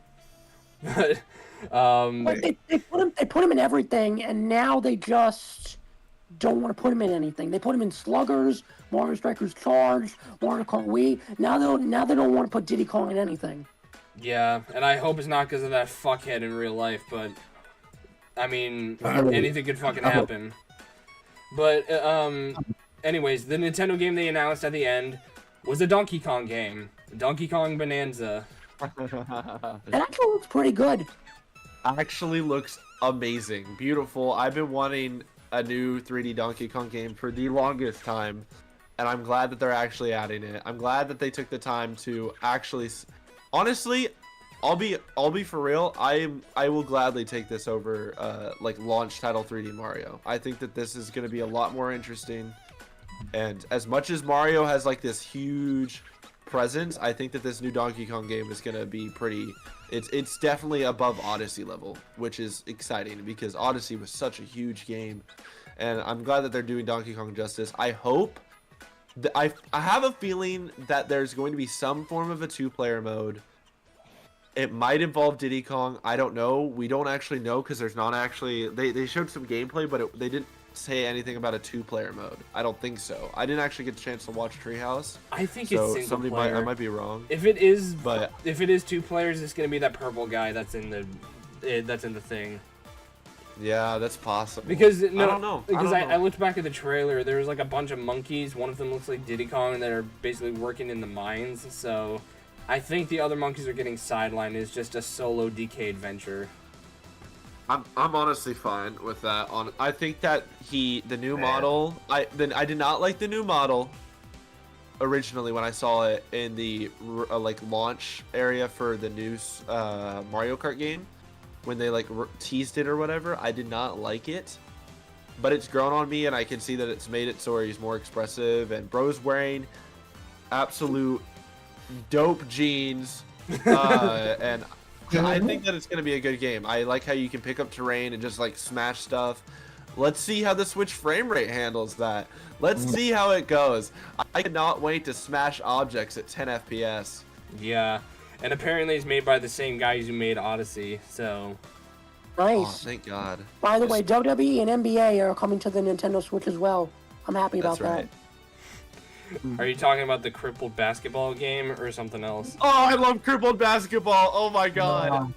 But Like they put him in everything, and now they just don't want to put him in anything. They put him in Sluggers, Mario Strikers Charge, Mario Kart Wii. Now they don't want to put Diddy Kong in anything. yeah, and I hope it's not because of that fuckhead in real life, but I mean, anything could fucking happen. But anyways, the Nintendo game they announced at the end was a Donkey Kong game, Donkey Kong Bonanza. It actually looks pretty good. Actually looks amazing, beautiful. I've been wanting a new 3D Donkey Kong game for the longest time, and I'm glad that they're actually adding it. I'm glad that they took the time to actually. Honestly, I'll be for real. I will gladly take this over like launch title 3D Mario. I think that this is going to be a lot more interesting, and as much as Mario has like this huge presence, I think that this new Donkey Kong game is going to be pretty. It's definitely above Odyssey level, which is exciting because Odyssey was such a huge game, and I'm glad that they're doing Donkey Kong justice. I hope that I have a feeling that there's going to be some form of a 2-player mode. It might involve Diddy Kong. I don't know. We don't actually know because there's not actually. They showed some gameplay, but they didn't say anything about a 2-player mode. I don't think so. I didn't actually get the chance to watch Treehouse. I think So it's single player. I might be wrong. If it is, But if it is 2 players, it's gonna be that purple guy that's in the thing. yeah, that's possible. Because I don't know. Because I don't I know. looked back at the trailer. There was like a bunch of monkeys. One of them looks like Diddy Kong that are basically working in the mines. So I think the other monkeys are getting sidelined. It's just a solo DK adventure. I'm honestly fine with that. I think that the new model. I did not like the new model originally when I saw it in the like launch area for the new Mario Kart game when they like teased it or whatever. I did not like it, but it's grown on me and I can see that it's made it so where he's more expressive and bro's wearing absolute dope jeans and I think that it's going to be a good game. I like how you can pick up terrain and just like smash stuff. Let's see how the Switch frame rate handles that. Let's see how it goes. I cannot wait to smash objects at 10 FPS. Yeah, and apparently it's made by the same guys who made Odyssey. So Oh, Nice. thank God. By the way, WWE and NBA are coming to the Nintendo Switch as well. I'm happy about That's right. are you talking about the crippled basketball game or something else? Oh, I love crippled basketball. Oh my God.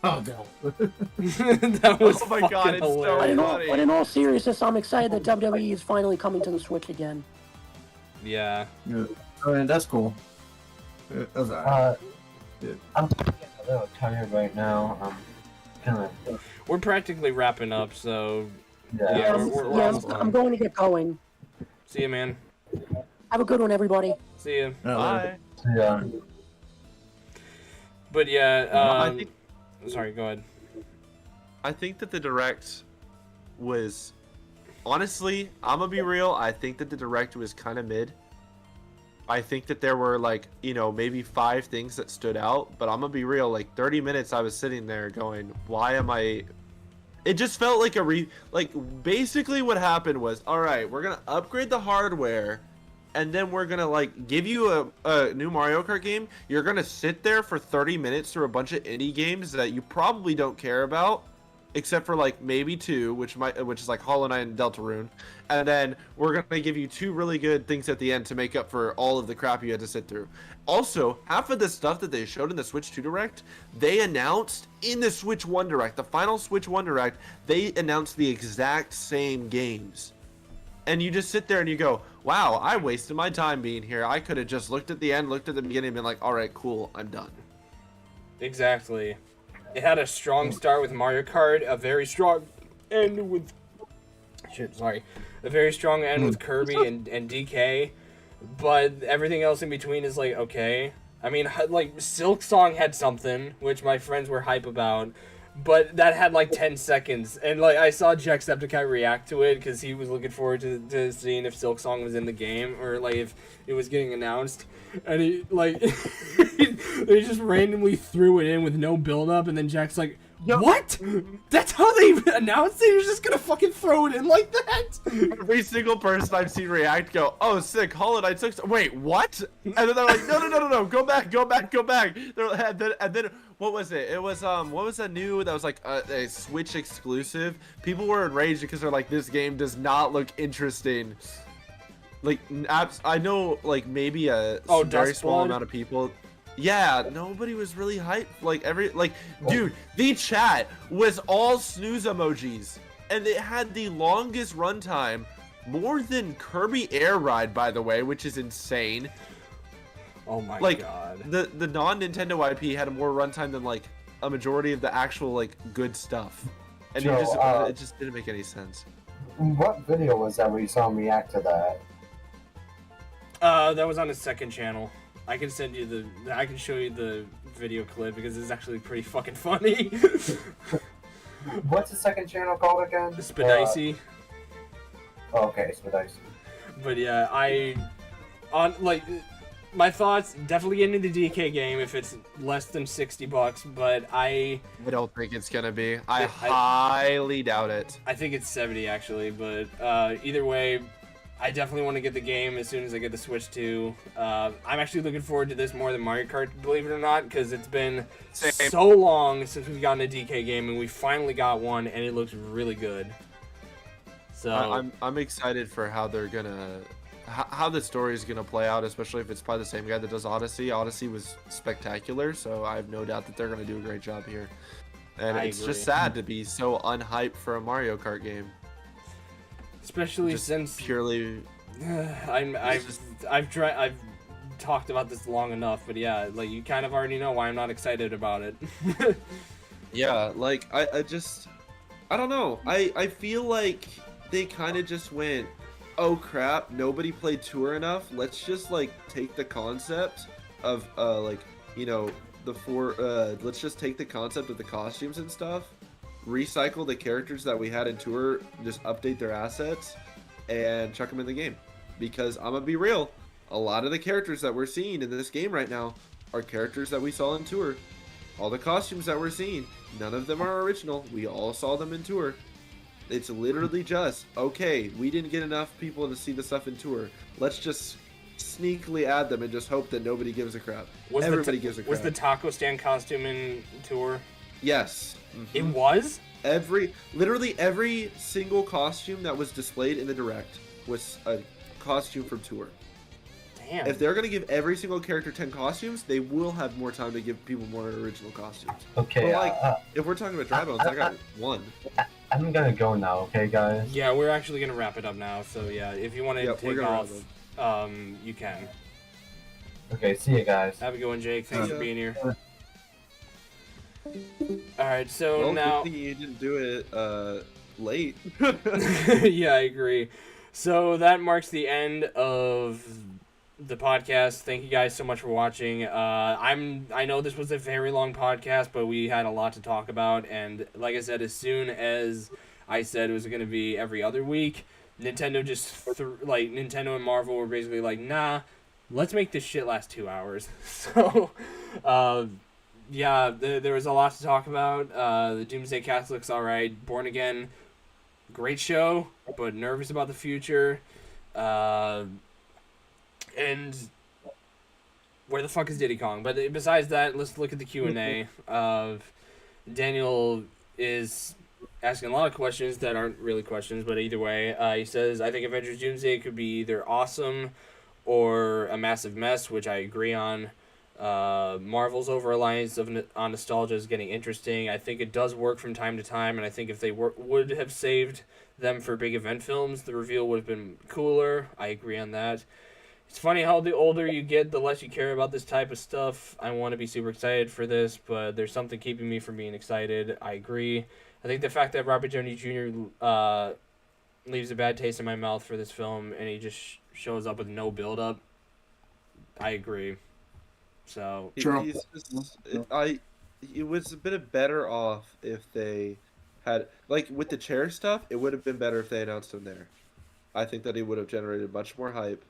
Oh no. That was Oh my God, fucking it's so hilarious. funny. But in all seriousness, I'm excited that WWE is finally coming to the Switch again. Yeah. Yeah. I mean, that's cool. That's alright. I'm getting a little tired right now. Kind of. We're practically wrapping up, so Yeah. Yeah, I'm, we're yeah, almost I'm done. going to get going. See you, man. Have a good one, everybody. See you. Bye. Yeah. But yeah, I think sorry, go ahead. I think that the direct was honestly, I'm gonna be real, I think that the direct was kind of mid. I think that there were like, maybe 5 things that stood out, but I'm gonna be real, like 30 minutes I was sitting there going, why am I it just felt like basically what happened was, all right, we're gonna upgrade the hardware and then we're gonna like give you a new Mario Kart game. You're gonna sit there for 30 minutes through a bunch of indie games that you probably don't care about, except for like maybe 2, which is like Hollow Knight and Deltarune, and then we're gonna give you 2 really good things at the end to make up for all of the crap you had to sit through. Also, half of the stuff that they showed in the Switch 2 Direct, they announced in the Switch 1 Direct, the final Switch 1 Direct, they announced the exact same games. And you just sit there and you go, wow, I wasted my time being here. I could have just looked at the end, looked at the beginning, and been like, all right, cool, I'm done. Exactly. It had a strong start with Mario Kart, a very strong end with a very strong end with Kirby and DK, but everything else in between is like okay. I mean, like Silk Song had something which my friends were hype about, but that had like 10 seconds, and like I saw Jacksepticeye react to it because he was looking forward to seeing if Silk Song was in the game or like if it was getting announced, and he like they just randomly threw it in with no build up, and then Jack's like, What? That's how they announced it? You're just gonna fucking throw it in like that? Every single person I've seen react go, "Oh, sick, Hollow Knight 6. Wait, what?" And then they're like, "No, go back." And then what was it? It was what was that new that was like a Switch exclusive? People were enraged because they're like, "This game does not look interesting." Like, I know, like maybe a very small amount of people. Yeah, nobody was really hyped. Dude, the chat was all snooze emojis, and it had the longest runtime, more than Kirby Air Ride, by the way, which is insane. Oh my god. The non-Nintendo IP had a more runtime than like a majority of the actual like good stuff, and it just didn't make any sense. What video was that where you saw him react to that? That was on his second channel. I can send you I can show you the video clip because it's actually pretty fucking funny. What's the second channel called again? Spadicy. Okay, Spadicy. But yeah, my thoughts, definitely get into the DK game if it's less than $60, but I don't think it's gonna be. I highly doubt it. I think it's 70 actually, but either way, I definitely want to get the game as soon as I get the Switch 2. I'm actually looking forward to this more than Mario Kart, believe it or not, because it's been so long since we've gotten a DK game, and we finally got one, and it looks really good. So I'm excited for how they're gonna how the story is gonna play out, especially if it's by the same guy that does Odyssey. Odyssey was spectacular, so I have no doubt that they're gonna do a great job here. And it's just sad to be so unhyped for a Mario Kart game. Especially just since purely, I've talked about this long enough, but yeah, like you kind of already know why I'm not excited about it. Yeah, like I don't know. I feel like they kind of just went, oh crap, nobody played Tour enough. Let's just like take the concept of let's just take the concept of the costumes and stuff, recycle the characters that we had in Tour, just update their assets, and chuck them in the game. Because I'm gonna be real, a lot of the characters that we're seeing in this game right now are characters that we saw in Tour. All the costumes that we're seeing, none of them are original. We all saw them in Tour. It's literally just, okay, we didn't get enough people to see the stuff in Tour. Let's just sneakily add them and just hope that nobody gives a crap. Everybody gives a crap. Was the taco stand costume in Tour? Yes. Mm-hmm. It was? Literally every single costume that was displayed in the Direct was a costume from Tour. Damn. If they're going to give every single character 10 costumes, they will have more time to give people more original costumes. Okay, but if we're talking about dry bones, I got one. I'm gonna go now, okay, guys? Yeah, we're actually going to wrap it up now, so yeah, if you want to take off, you can. Okay, see you guys. Have a good one, Jake. Thanks for being here. Alright, so now... Good thing you didn't do it late. Yeah, I agree. So that marks the end of the podcast. Thank you guys so much for watching. I know this was a very long podcast, but we had a lot to talk about, and like I said, as soon as I said it was going to be every other week, Nintendo Nintendo and Marvel were basically like, nah, let's make this shit last 2 hours. So, yeah, there was a lot to talk about. The Doomsday cast looks alright. Born Again, great show, but nervous about the future. And where the fuck is Diddy Kong? But besides that, let's look at the Q&A. Daniel is asking a lot of questions that aren't really questions, but either way, he says, I think Avengers Doomsday could be either awesome or a massive mess, which I agree on. Marvel's over-reliance on nostalgia is getting interesting. I think it does work from time to time, and I think if they would have saved them for big event films, the reveal would have been cooler. I agree on that. It's funny how the older you get, the less you care about this type of stuff. I want to be super excited for this, but there's something keeping me from being excited. I agree. I think the fact that Robert Downey Jr. Leaves a bad taste in my mouth for this film, and he just shows up with no build-up, I agree. So it was a bit better off if they had, like, with the chair stuff, it would have been better if they announced him there. I think that he would have generated much more hype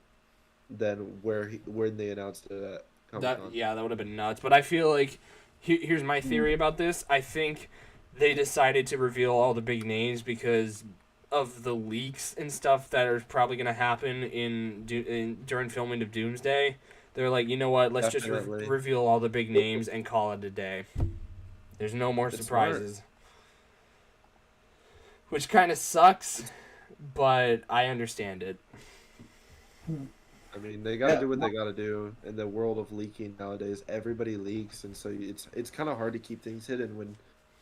than when they announced it at Comic-Con. That would have been nuts. But I feel like here's my theory about this. I think they decided to reveal all the big names because of the leaks and stuff that are probably going to happen during filming of Doomsday. They're like, you know what? Let's just Definitely. reveal all the big names and call it a day. There's no more It's surprises. Which kind of sucks, but I understand it. I mean, they gotta do what they gotta do in the world of leaking nowadays. Everybody leaks, and so it's kind of hard to keep things hidden when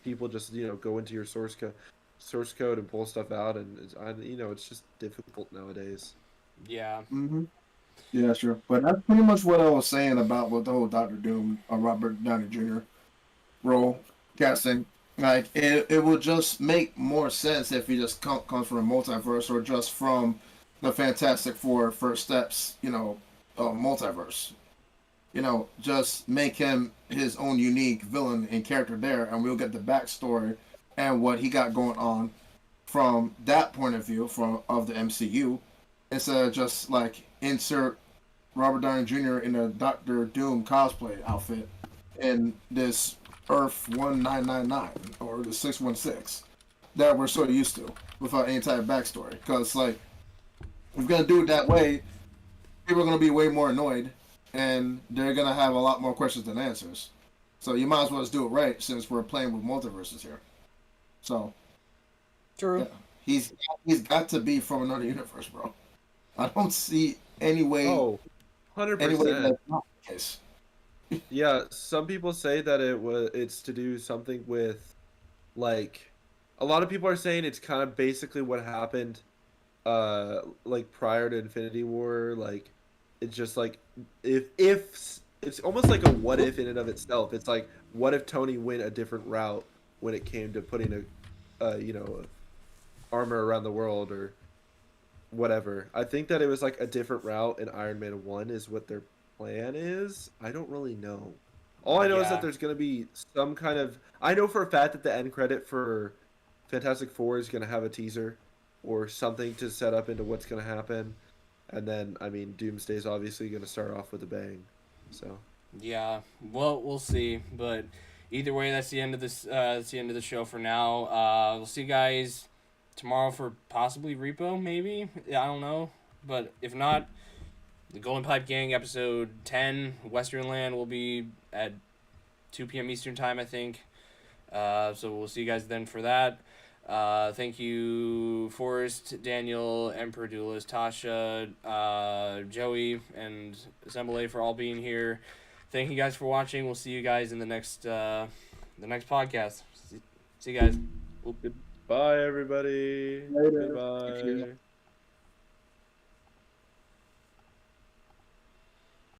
people just go into your source code and pull stuff out, and it's just difficult nowadays. Yeah. Mm-hmm. Yeah, sure. But that's pretty much what I was saying about with the whole Doctor Doom or Robert Downey Jr. role casting. Like it would just make more sense if he just comes from a multiverse or just from the Fantastic Four First Steps, multiverse. Just make him his own unique villain and character there, and we'll get the backstory and what he got going on from that point of view of the MCU, instead of just like insert Robert Downey Jr. in a Doctor Doom cosplay outfit in this Earth 1999 or the 616 that we're so used to without any type of backstory. Because like, if we're gonna do it that way, people are gonna be way more annoyed, and they're gonna have a lot more questions than answers. So you might as well just do it right, since we're playing with multiverses here. So, True. yeah, he's got to be from another universe, bro. I don't see any way. Oh, Any 100%. way that's not the case. Yeah, some people say that it's to do something with, like, a lot of people are saying it's kind of basically what happened like prior to Infinity War. Like, it's just like, if it's almost like a what if in and of itself. It's like, what if Tony went a different route when it came to putting a armor around the world or whatever. I think that it was like a different route in Iron Man 1 is what their plan is. I don't really know. All I know is Yeah. that there's going to be some kind of... I know for a fact that the end credit for Fantastic Four is going to have a teaser or something to set up into what's going to happen. And then, I mean, Doomsday is obviously going to start off with a bang. So, Yeah. Well, we'll see. But either way, that's the end of this. That's the end of the show for now. We'll see you guys tomorrow for possibly Repo, maybe. I don't know. But if not, the Golden Pipe Gang episode 10, Western Land, will be at 2 p.m. Eastern time, I think. So we'll see you guys then for that. Thank you, Forrest, Daniel, Emperor Duelist, Tasha, Joey, and Assemble for all being here. Thank you guys for watching. We'll see you guys in the next podcast. See you guys. goodbye, everybody. Later. Goodbye. Thank you.